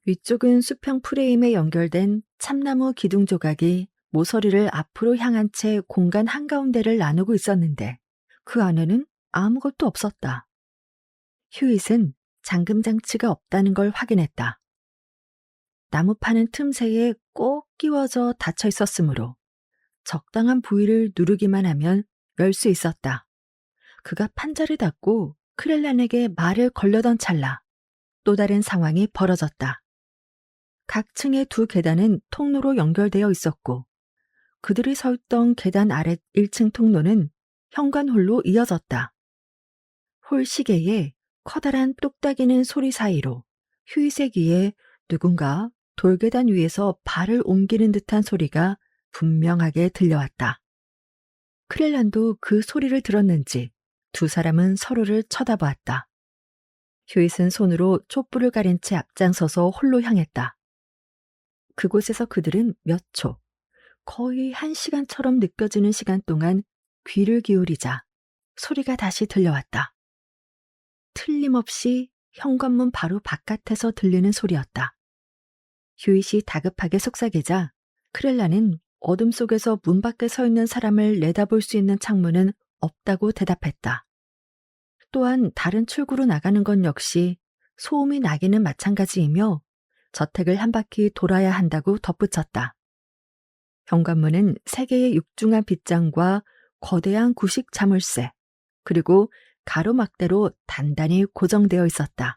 위쪽은 수평 프레임에 연결된 참나무 기둥 조각이 모서리를 앞으로 향한 채 공간 한가운데를 나누고 있었는데 그 안에는 아무것도 없었다. 휴잇은 잠금 장치가 없다는 걸 확인했다. 나무파는 틈새에 꼭 끼워져 닫혀 있었으므로 적당한 부위를 누르기만 하면 열 수 있었다. 그가 판자를 닫고 크렐란에게 말을 걸려던 찰나 또 다른 상황이 벌어졌다. 각 층의 두 계단은 통로로 연결되어 있었고 그들이 서 있던 계단 아래 1층 통로는 현관홀로 이어졌다. 홀 시계에 커다란 똑딱이는 소리 사이로 휴잇의 귀에 누군가 돌계단 위에서 발을 옮기는 듯한 소리가 분명하게 들려왔다. 크렐란도 그 소리를 들었는지 두 사람은 서로를 쳐다보았다. 휴잇은 손으로 촛불을 가린 채 앞장서서 홀로 향했다. 그곳에서 그들은 몇 초, 거의 1시간처럼 느껴지는 시간 동안 귀를 기울이자 소리가 다시 들려왔다. 틀림없이 현관문 바로 바깥에서 들리는 소리였다. 휴잇이 다급하게 속삭이자 크렐라는 어둠 속에서 문 밖에 서 있는 사람을 내다볼 수 있는 창문은 없다고 대답했다. 또한 다른 출구로 나가는 건 역시 소음이 나기는 마찬가지이며 저택을 한 바퀴 돌아야 한다고 덧붙였다. 현관문은 3개의 육중한 빗장과 거대한 구식 자물쇠, 그리고 가로막대로 단단히 고정되어 있었다.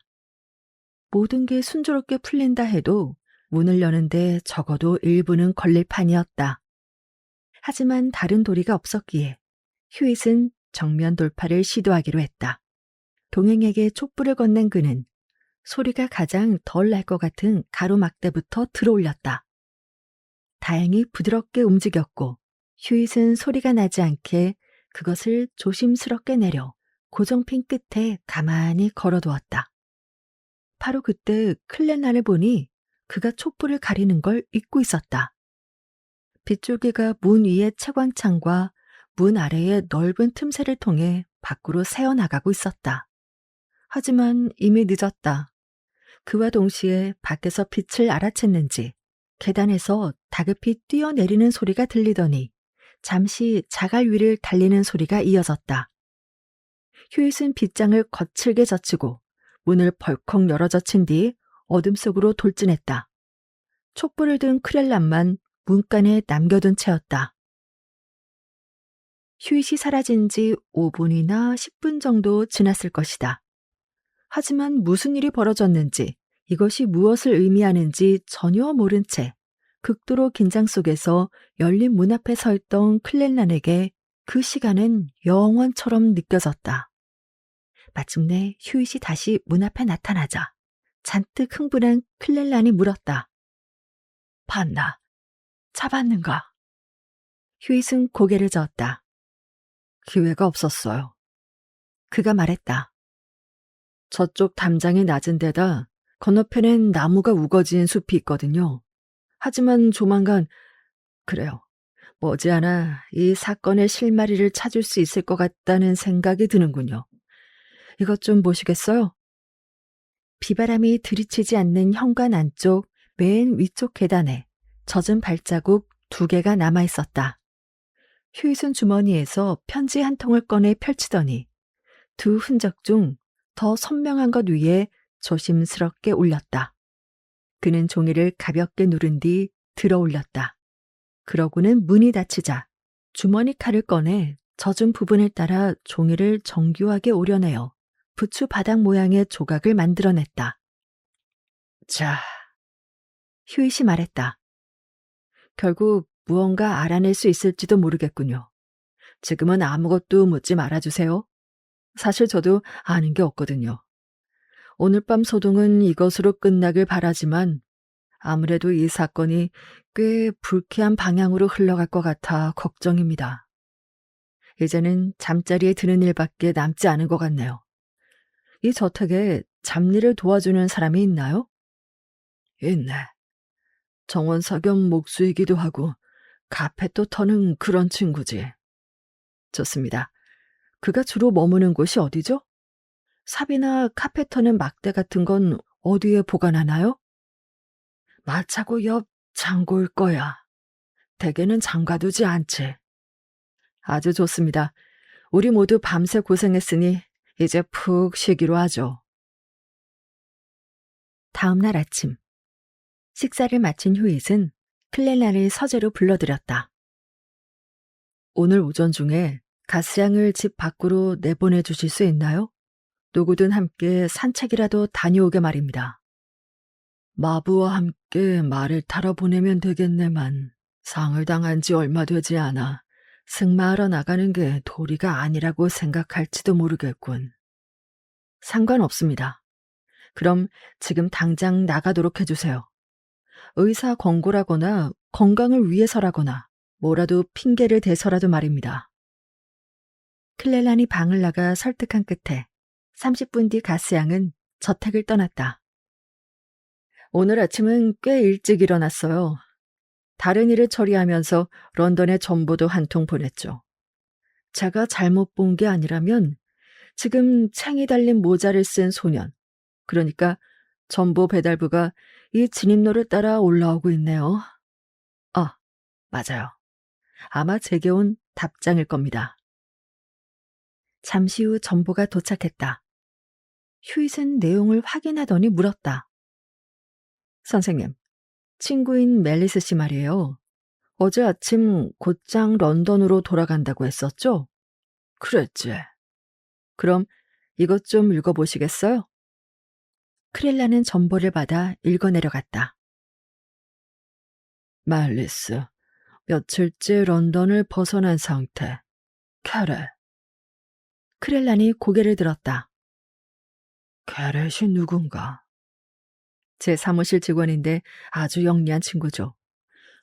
모든 게 순조롭게 풀린다 해도 문을 여는데 적어도 1분은 걸릴 판이었다. 하지만 다른 도리가 없었기에 휴잇은 정면 돌파를 시도하기로 했다. 동행에게 촛불을 건넨 그는 소리가 가장 덜 날 것 같은 가로막대부터 들어올렸다. 다행히 부드럽게 움직였고 휴잇은 소리가 나지 않게 그것을 조심스럽게 내려 고정핀 끝에 가만히 걸어두었다. 바로 그때 클레나를 보니 그가 촛불을 가리는 걸 잊고 있었다. 빗줄기가 문 위의 채광창과 문 아래의 넓은 틈새를 통해 밖으로 새어나가고 있었다. 하지만 이미 늦었다. 그와 동시에 밖에서 빛을 알아챘는지 계단에서 다급히 뛰어내리는 소리가 들리더니 잠시 자갈 위를 달리는 소리가 이어졌다. 휴잇은 빗장을 거칠게 젖히고 문을 벌컥 열어젖힌 뒤 어둠 속으로 돌진했다. 촛불을 든 크렐란만 문간에 남겨둔 채였다. 휴잇이 사라진 지 5분이나 10분 정도 지났을 것이다. 하지만 무슨 일이 벌어졌는지 이것이 무엇을 의미하는지 전혀 모른 채 극도로 긴장 속에서 열린 문 앞에 서 있던 클렐란에게 그 시간은 영원처럼 느껴졌다. 마침내 휴잇이 다시 문 앞에 나타나자 잔뜩 흥분한 클렐란이 물었다. 봤나? 잡았는가? 휴잇은 고개를 저었다. 기회가 없었어요. 그가 말했다. 저쪽 담장이 낮은 데다 건너편엔 나무가 우거진 숲이 있거든요. 하지만 조만간, 그래요. 머지않아 이 사건의 실마리를 찾을 수 있을 것 같다는 생각이 드는군요. 이것 좀 보시겠어요? 비바람이 들이치지 않는 현관 안쪽 맨 위쪽 계단에 젖은 발자국 2개가 남아 있었다. 휴잇은 주머니에서 편지 한 통을 꺼내 펼치더니 두 흔적 중 더 선명한 것 위에 조심스럽게 올렸다. 그는 종이를 가볍게 누른 뒤 들어 올렸다. 그러고는 문이 닫히자 주머니 칼을 꺼내 젖은 부분을 따라 종이를 정교하게 오려내어 부추 바닥 모양의 조각을 만들어냈다. 자, 휴잇이 말했다. 결국 무언가 알아낼 수 있을지도 모르겠군요. 지금은 아무것도 묻지 말아주세요. 사실 저도 아는 게 없거든요. 오늘 밤 소동은 이것으로 끝나길 바라지만 아무래도 이 사건이 꽤 불쾌한 방향으로 흘러갈 것 같아 걱정입니다. 이제는 잠자리에 드는 일밖에 남지 않은 것 같네요. 이 저택에 잡일을 도와주는 사람이 있나요? 있네. 정원사 겸 목수이기도 하고 카펫도 터는 그런 친구지. 좋습니다. 그가 주로 머무는 곳이 어디죠? 삽이나 카펫 터는 막대 같은 건 어디에 보관하나요? 마차고 옆 창고일 거야. 대개는 잠가두지 않지. 아주 좋습니다. 우리 모두 밤새 고생했으니 이제 푹 쉬기로 하죠. 다음 날 아침, 식사를 마친 휴잇은 클렐라를 서재로 불러들였다. 오늘 오전 중에 가스양을 집 밖으로 내보내 주실 수 있나요? 누구든 함께 산책이라도 다녀오게 말입니다. 마부와 함께 말을 타러 보내면 되겠네만 상을 당한 지 얼마 되지 않아 승마하러 나가는 게 도리가 아니라고 생각할지도 모르겠군. 상관없습니다. 그럼 지금 당장 나가도록 해주세요. 의사 권고라거나 건강을 위해서라거나 뭐라도 핑계를 대서라도 말입니다. 클렐란이 방을 나가 설득한 끝에 30분 뒤 가스양은 저택을 떠났다. 오늘 아침은 꽤 일찍 일어났어요. 다른 일을 처리하면서 런던에 전보도 한 통 보냈죠. 제가 잘못 본 게 아니라면 지금 챙이 달린 모자를 쓴 소년, 그러니까 전보 배달부가 이 진입로를 따라 올라오고 있네요. 아, 맞아요. 아마 제게 온 답장일 겁니다. 잠시 후 전보가 도착했다. 휴잇은 내용을 확인하더니 물었다. 선생님, 친구인 멜리스 씨 말이에요. 어제 아침 곧장 런던으로 돌아간다고 했었죠? 그랬지. 그럼 이것 좀 읽어보시겠어요? 크렐라는 전보를 받아 읽어내려갔다. 멜리스, 며칠째 런던을 벗어난 상태. 캐렛. 크렐란이 고개를 들었다. 캐렛이 누군가? 제 사무실 직원인데 아주 영리한 친구죠.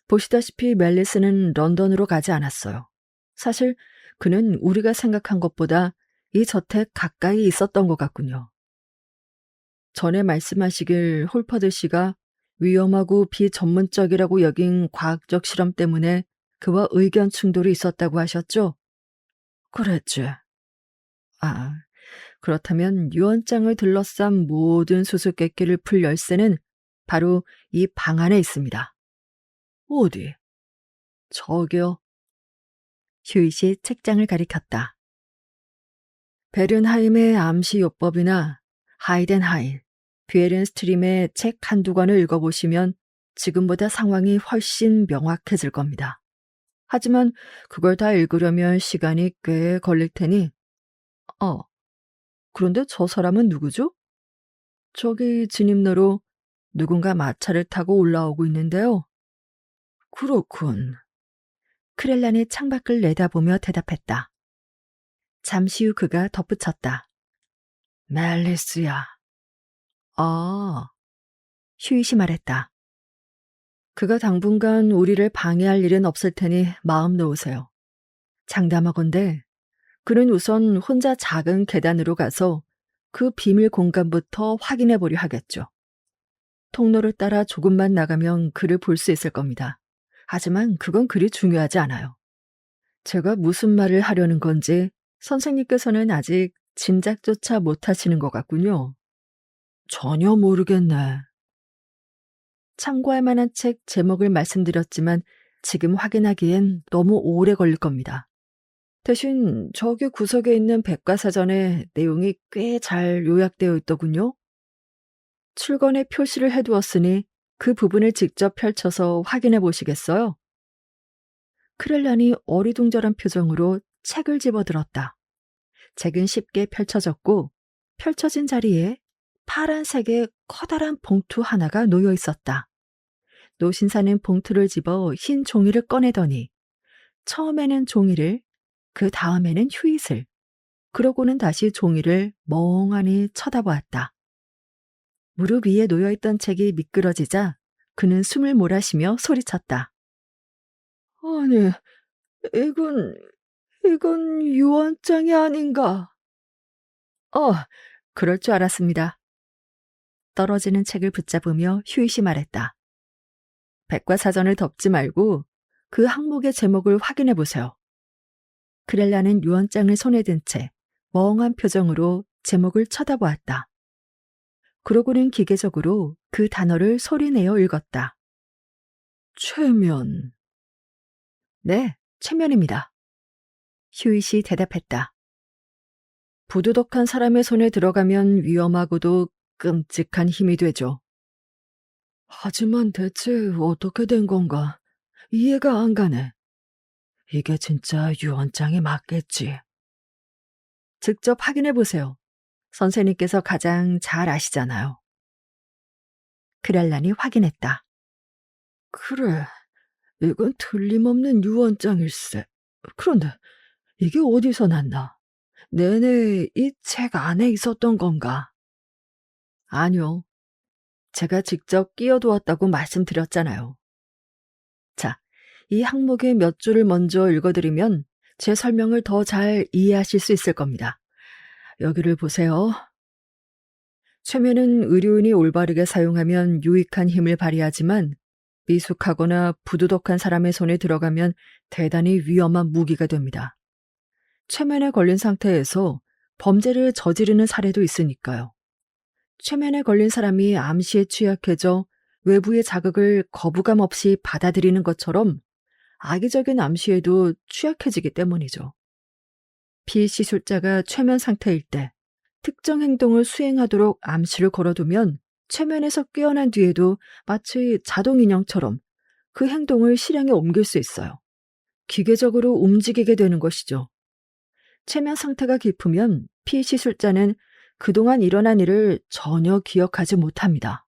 보시다시피 멜리스는 런던으로 가지 않았어요. 사실 그는 우리가 생각한 것보다 이 저택 가까이 있었던 것 같군요. 전에 말씀하시길 홀퍼드 씨가 위험하고 비전문적이라고 여긴 과학적 실험 때문에 그와 의견 충돌이 있었다고 하셨죠? 그랬지. 아, 그렇다면 유언장을 둘러싼 모든 수수께끼를 풀 열쇠는 바로 이 방 안에 있습니다. 어디? 저기요. 휴잇이 책장을 가리켰다. 베른하임의 암시요법이나 하이덴하임, 뷰에른스트림의 책 한두 권을 읽어보시면 지금보다 상황이 훨씬 명확해질 겁니다. 하지만 그걸 다 읽으려면 시간이 꽤 걸릴 테니 그런데 저 사람은 누구죠? 저기 진입로로 누군가 마차를 타고 올라오고 있는데요. 그렇군. 크렐란이 창밖을 내다보며 대답했다. 잠시 후 그가 덧붙였다. 멜리스야. 아, 휴잇이 말했다. 그가 당분간 우리를 방해할 일은 없을 테니 마음 놓으세요. 장담하건대 그는 우선 혼자 작은 계단으로 가서 그 비밀 공간부터 확인해 보려 하겠죠. 통로를 따라 조금만 나가면 그를 볼 수 있을 겁니다. 하지만 그건 그리 중요하지 않아요. 제가 무슨 말을 하려는 건지 선생님께서는 아직 짐작조차 못하시는 것 같군요. 전혀 모르겠네. 참고할 만한 책 제목을 말씀드렸지만 지금 확인하기엔 너무 오래 걸릴 겁니다. 대신 저기 구석에 있는 백과사전에 내용이 꽤 잘 요약되어 있더군요. 출건에 표시를 해두었으니 그 부분을 직접 펼쳐서 확인해 보시겠어요? 크렐란이 어리둥절한 표정으로 책을 집어들었다. 책은 쉽게 펼쳐졌고 펼쳐진 자리에 파란색의 커다란 봉투 하나가 놓여 있었다. 노신사는 봉투를 집어 흰 종이를 꺼내더니 처음에는 종이를, 그 다음에는 휴잇을, 그러고는 다시 종이를 멍하니 쳐다보았다. 무릎 위에 놓여있던 책이 미끄러지자 그는 숨을 몰아쉬며 소리쳤다. 아니, 이건, 이건 유언장이 아닌가? 그럴 줄 알았습니다. 떨어지는 책을 붙잡으며 휴잇이 말했다. 백과사전을 덮지 말고 그 항목의 제목을 확인해 보세요. 크렐라는 유언장을 손에 든 채 멍한 표정으로 제목을 쳐다보았다. 그러고는 기계적으로 그 단어를 소리내어 읽었다. 최면. 네, 최면입니다. 휴잇이 대답했다. 부두덕한 사람의 손에 들어가면 위험하고도 끔찍한 힘이 되죠. 하지만 대체 어떻게 된 건가? 이해가 안 가네. 이게 진짜 유언장이 맞겠지. 직접 확인해 보세요. 선생님께서 가장 잘 아시잖아요. 크랄란이 확인했다. 그래, 이건 틀림없는 유언장일세. 그런데 이게 어디서 났나? 내내 이 책 안에 있었던 건가? 아니요. 제가 직접 끼워두었다고 말씀드렸잖아요. 자, 이 항목의 몇 줄을 먼저 읽어드리면 제 설명을 더 잘 이해하실 수 있을 겁니다. 여기를 보세요. 최면은 의료인이 올바르게 사용하면 유익한 힘을 발휘하지만 미숙하거나 부두덕한 사람의 손에 들어가면 대단히 위험한 무기가 됩니다. 최면에 걸린 상태에서 범죄를 저지르는 사례도 있으니까요. 최면에 걸린 사람이 암시에 취약해져 외부의 자극을 거부감 없이 받아들이는 것처럼 악의적인 암시에도 취약해지기 때문이죠. 비시술자가 최면 상태일 때 특정 행동을 수행하도록 암시를 걸어두면 최면에서 깨어난 뒤에도 마치 자동인형처럼 그 행동을 실행에 옮길 수 있어요. 기계적으로 움직이게 되는 것이죠. 최면 상태가 깊으면 피시술자는 그동안 일어난 일을 전혀 기억하지 못합니다.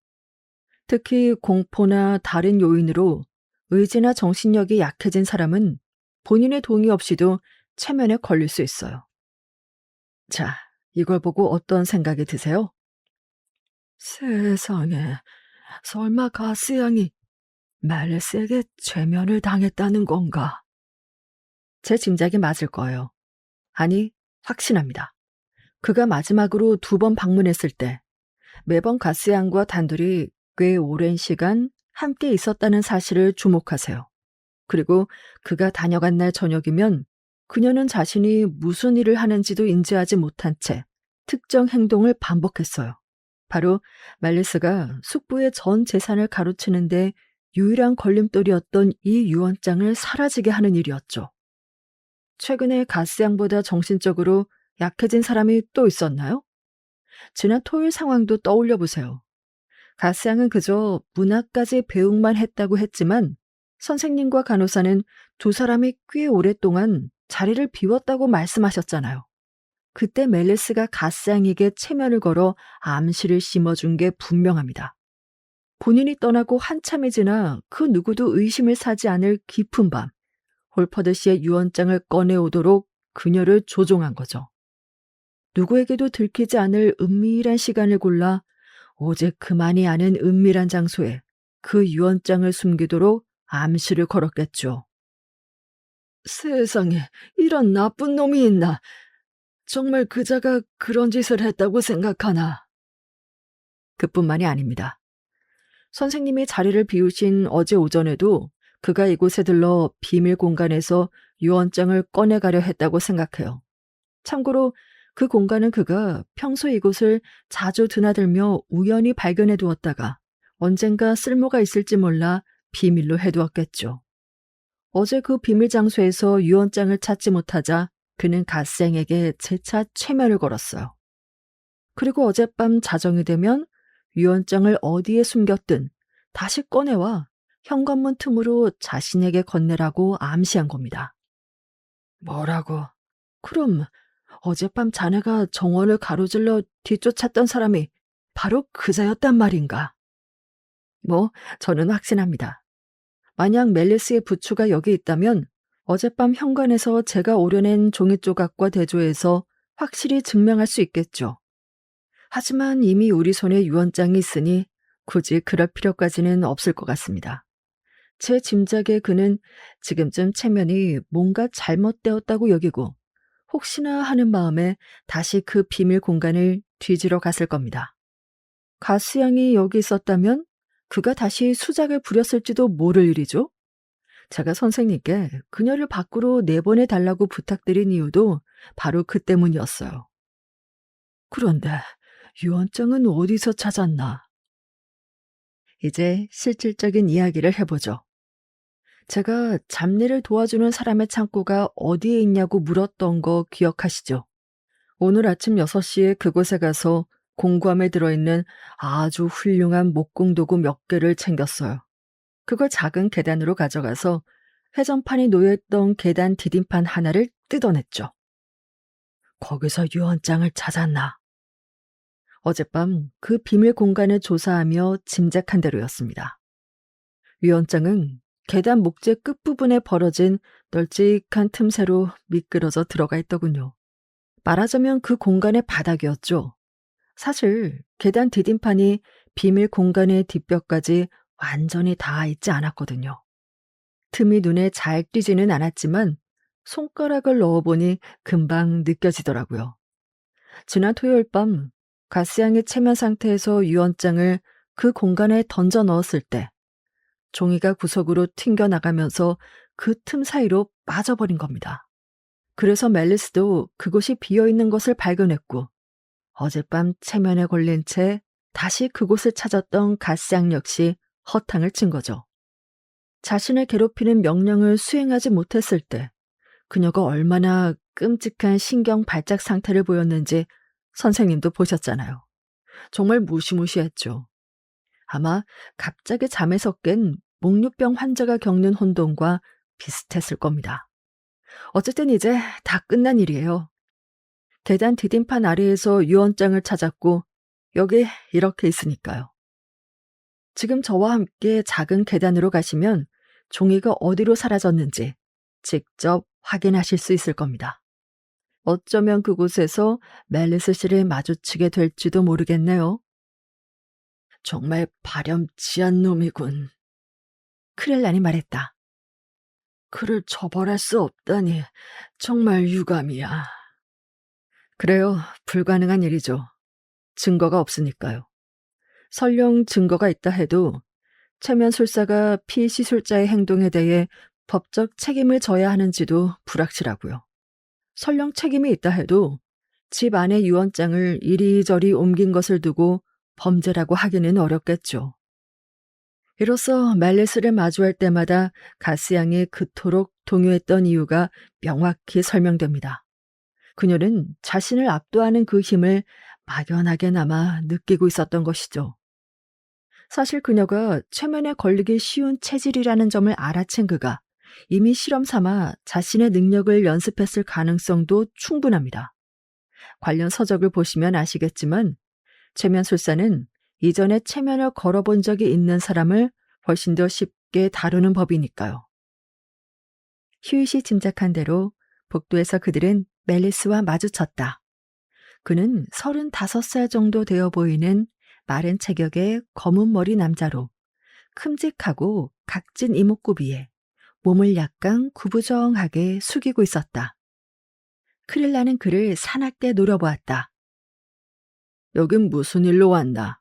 특히 공포나 다른 요인으로 의지나 정신력이 약해진 사람은 본인의 동의 없이도 최면에 걸릴 수 있어요. 자, 이걸 보고 어떤 생각이 드세요? 세상에, 설마 가스 양이 멜레스에게 최면을 당했다는 건가? 제 짐작이 맞을 거예요. 아니, 확신합니다. 그가 마지막으로 2번 방문했을 때 매번 가스양과 단둘이 꽤 오랜 시간 함께 있었다는 사실을 주목하세요. 그리고 그가 다녀간 날 저녁이면 그녀는 자신이 무슨 일을 하는지도 인지하지 못한 채 특정 행동을 반복했어요. 바로 멜리스가 숙부의 전 재산을 가로채는데 유일한 걸림돌이었던 이 유언장을 사라지게 하는 일이었죠. 최근에 가스양보다 정신적으로 약해진 사람이 또 있었나요? 지난 토요일 상황도 떠올려 보세요. 가스양은 그저 문학까지 배웅만 했다고 했지만 선생님과 간호사는 2사람이 꽤 오랫동안 자리를 비웠다고 말씀하셨잖아요. 그때 멜레스가 가스양에게 체면을 걸어 암시를 심어준 게 분명합니다. 본인이 떠나고 한참이 지나 그 누구도 의심을 사지 않을 깊은 밤, 홀퍼드 씨의 유언장을 꺼내오도록 그녀를 조종한 거죠. 누구에게도 들키지 않을 은밀한 시간을 골라 오직 그만이 아는 은밀한 장소에 그 유언장을 숨기도록 암시를 걸었겠죠. 세상에, 이런 나쁜 놈이 있나? 정말 그자가 그런 짓을 했다고 생각하나? 그뿐만이 아닙니다. 선생님이 자리를 비우신 어제 오전에도 그가 이곳에 들러 비밀 공간에서 유언장을 꺼내가려 했다고 생각해요. 참고로 그 공간은 그가 평소 이곳을 자주 드나들며 우연히 발견해 두었다가 언젠가 쓸모가 있을지 몰라 비밀로 해두었겠죠. 어제 그 비밀 장소에서 유언장을 찾지 못하자 그는 갓생에게 재차 최면을 걸었어요. 그리고 어젯밤 자정이 되면 유언장을 어디에 숨겼든 다시 꺼내와 현관문 틈으로 자신에게 건네라고 암시한 겁니다. 뭐라고? 그럼 어젯밤 자네가 정원을 가로질러 뒤쫓았던 사람이 바로 그자였단 말인가? 뭐, 저는 확신합니다. 만약 멜리스의 부추가 여기 있다면 어젯밤 현관에서 제가 오려낸 종이 조각과 대조해서 확실히 증명할 수 있겠죠. 하지만 이미 우리 손에 유언장이 있으니 굳이 그럴 필요까지는 없을 것 같습니다. 제 짐작에 그는 지금쯤 체면이 뭔가 잘못되었다고 여기고 혹시나 하는 마음에 다시 그 비밀 공간을 뒤지러 갔을 겁니다. 가스양이 여기 있었다면 그가 다시 수작을 부렸을지도 모를 일이죠. 제가 선생님께 그녀를 밖으로 내보내 달라고 부탁드린 이유도 바로 그 때문이었어요. 그런데 유언장은 어디서 찾았나? 이제 실질적인 이야기를 해보죠. 제가 잡일을 도와주는 사람의 창고가 어디에 있냐고 물었던 거 기억하시죠? 오늘 아침 6시에 그곳에 가서 공구함에 들어있는 아주 훌륭한 목공 도구 몇 개를 챙겼어요. 그걸 작은 계단으로 가져가서 회전판이 놓여있던 계단 디딤판 하나를 뜯어냈죠. 거기서 유언장을 찾았나? 어젯밤 그 비밀 공간을 조사하며 짐작한 대로였습니다. 유언장은 계단 목재 끝부분에 벌어진 널찍한 틈새로 미끄러져 들어가 있더군요. 말하자면 그 공간의 바닥이었죠. 사실 계단 디딤판이 비밀 공간의 뒷벽까지 완전히 닿아 있지 않았거든요. 틈이 눈에 잘 띄지는 않았지만 손가락을 넣어보니 금방 느껴지더라고요. 지난 토요일 밤 가스양의 체면 상태에서 유언장을 그 공간에 던져 넣었을 때 종이가 구석으로 튕겨나가면서 그 틈 사이로 빠져버린 겁니다. 그래서 멜리스도 그곳이 비어있는 것을 발견했고 어젯밤 체면에 걸린 채 다시 그곳을 찾았던 가스양 역시 허탕을 친 거죠. 자신을 괴롭히는 명령을 수행하지 못했을 때 그녀가 얼마나 끔찍한 신경 발작 상태를 보였는지 선생님도 보셨잖아요. 정말 무시무시했죠. 아마 갑자기 잠에서 깬 목류병 환자가 겪는 혼돈과 비슷했을 겁니다. 어쨌든 이제 다 끝난 일이에요. 계단 디딤판 아래에서 유언장을 찾았고 여기 이렇게 있으니까요. 지금 저와 함께 작은 계단으로 가시면 종이가 어디로 사라졌는지 직접 확인하실 수 있을 겁니다. 어쩌면 그곳에서 멜리스 씨를 마주치게 될지도 모르겠네요. 정말 파렴치한 놈이군. 크렐란이 말했다. 그를 처벌할 수 없다니 정말 유감이야. 그래요. 불가능한 일이죠. 증거가 없으니까요. 설령 증거가 있다 해도 체면술사가 피시술자의 행동에 대해 법적 책임을 져야 하는지도 불확실하고요. 설령 책임이 있다 해도 집 안에 유언장을 이리저리 옮긴 것을 두고 범죄라고 하기는 어렵겠죠. 이로써 멜리스를 마주할 때마다 가스양이 그토록 동요했던 이유가 명확히 설명됩니다. 그녀는 자신을 압도하는 그 힘을 막연하게나마 느끼고 있었던 것이죠. 사실 그녀가 최면에 걸리기 쉬운 체질이라는 점을 알아챈 그가 이미 실험 삼아 자신의 능력을 연습했을 가능성도 충분합니다. 관련 서적을 보시면 아시겠지만 최면술사는 이전에 체면을 걸어본 적이 있는 사람을 훨씬 더 쉽게 다루는 법이니까요. 휴잇이 짐작한 대로 복도에서 그들은 멜리스와 마주쳤다. 그는 35살 정도 되어 보이는 마른 체격의 검은 머리 남자로 큼직하고 각진 이목구비에 몸을 약간 구부정하게 숙이고 있었다. 크릴라는 그를 사납게 노려보았다. 여긴 무슨 일로 왔나?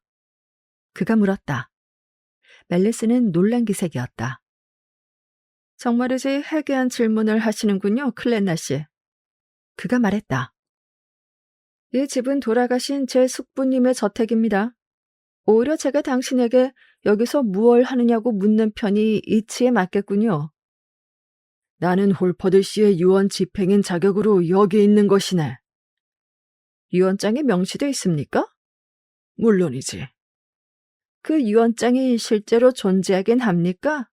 그가 물었다. 멜리스는 놀란 기색이었다. 정말이지 해괴한 질문을 하시는군요, 클렌나 씨. 그가 말했다. 이 집은 돌아가신 제 숙부님의 저택입니다. 오히려 제가 당신에게 여기서 무얼 하느냐고 묻는 편이 이치에 맞겠군요. 나는 홀퍼드 씨의 유언 집행인 자격으로 여기 있는 것이네. 유언장에 명시돼 있습니까? 물론이지. 그 유언장이 실제로 존재하긴 합니까?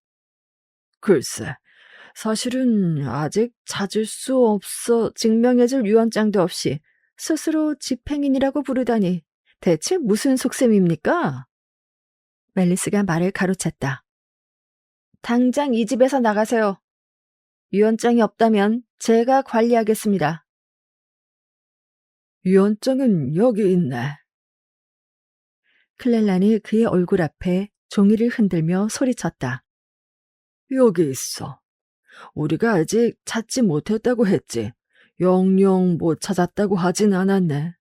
글쎄, 사실은 아직 찾을 수 없어 증명해줄 유언장도 없이 스스로 집행인이라고 부르다니 대체 무슨 속셈입니까? 멜리스가 말을 가로챘다. 당장 이 집에서 나가세요. 유언장이 없다면 제가 관리하겠습니다. 유언장은 여기 있네. 클렐란이 그의 얼굴 앞에 종이를 흔들며 소리쳤다. 여기 있어. 우리가 아직 찾지 못했다고 했지. 영영 못 찾았다고 하진 않았네.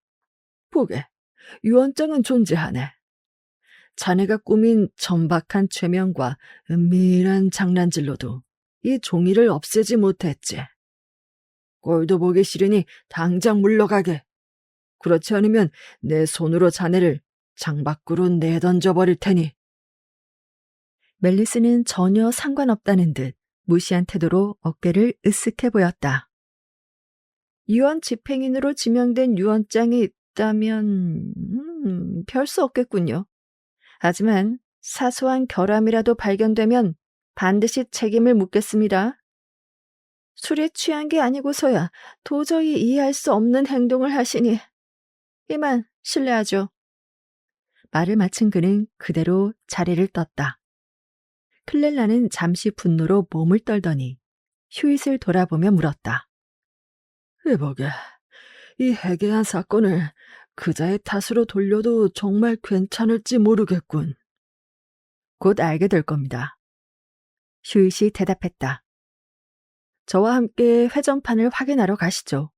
보게, 유언장은 존재하네. 자네가 꾸민 천박한 최면과 은밀한 장난질로도 이 종이를 없애지 못했지. 꼴도 보기 싫으니 당장 물러가게. 그렇지 않으면 내 손으로 자네를 장 밖으로 내던져 버릴 테니. 멜리스는 전혀 상관없다는 듯 무시한 태도로 어깨를 으쓱해 보였다. 유언 집행인으로 지명된 유언장이 있다면 별 수 없겠군요. 하지만 사소한 결함이라도 발견되면 반드시 책임을 묻겠습니다. 술에 취한 게 아니고서야 도저히 이해할 수 없는 행동을 하시니 이만 실례하죠. 말을 마친 그는 그대로 자리를 떴다. 클렐라는 잠시 분노로 몸을 떨더니 휴잇을 돌아보며 물었다. 해보게, 이 해괴한 사건을 그자의 탓으로 돌려도 정말 괜찮을지 모르겠군. 곧 알게 될 겁니다. 휴잇이 대답했다. 저와 함께 회전판을 확인하러 가시죠.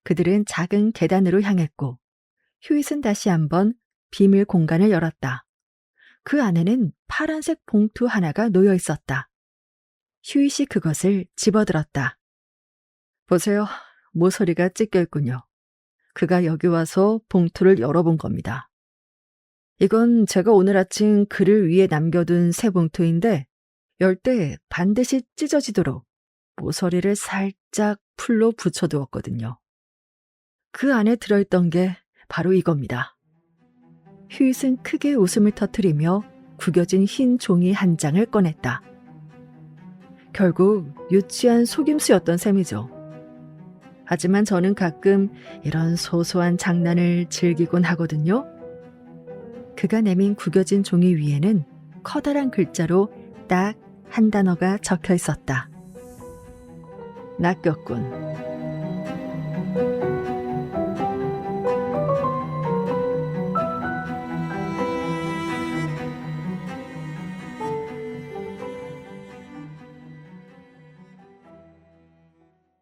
그들은 작은 계단으로 향했고 휴잇은 다시 한번 비밀 공간을 열었다. 그 안에는 파란색 봉투 하나가 놓여 있었다. 휴잇이 그것을 집어들었다. 보세요. 모서리가 찢겨 있군요. 그가 여기 와서 봉투를 열어본 겁니다. 이건 제가 오늘 아침 글을 위에 남겨둔 새 봉투인데 열 때 반드시 찢어지도록 모서리를 살짝 풀로 붙여두었거든요. 그 안에 들어있던 게 바로 이겁니다. 휴잇은 크게 웃음을 터뜨리며 구겨진 흰 종이 한 장을 꺼냈다. 결국 유치한 속임수였던 셈이죠. 하지만 저는 가끔 이런 소소한 장난을 즐기곤 하거든요. 그가 내민 구겨진 종이 위에는 커다란 글자로 딱 한 단어가 적혀 있었다. 낚였군.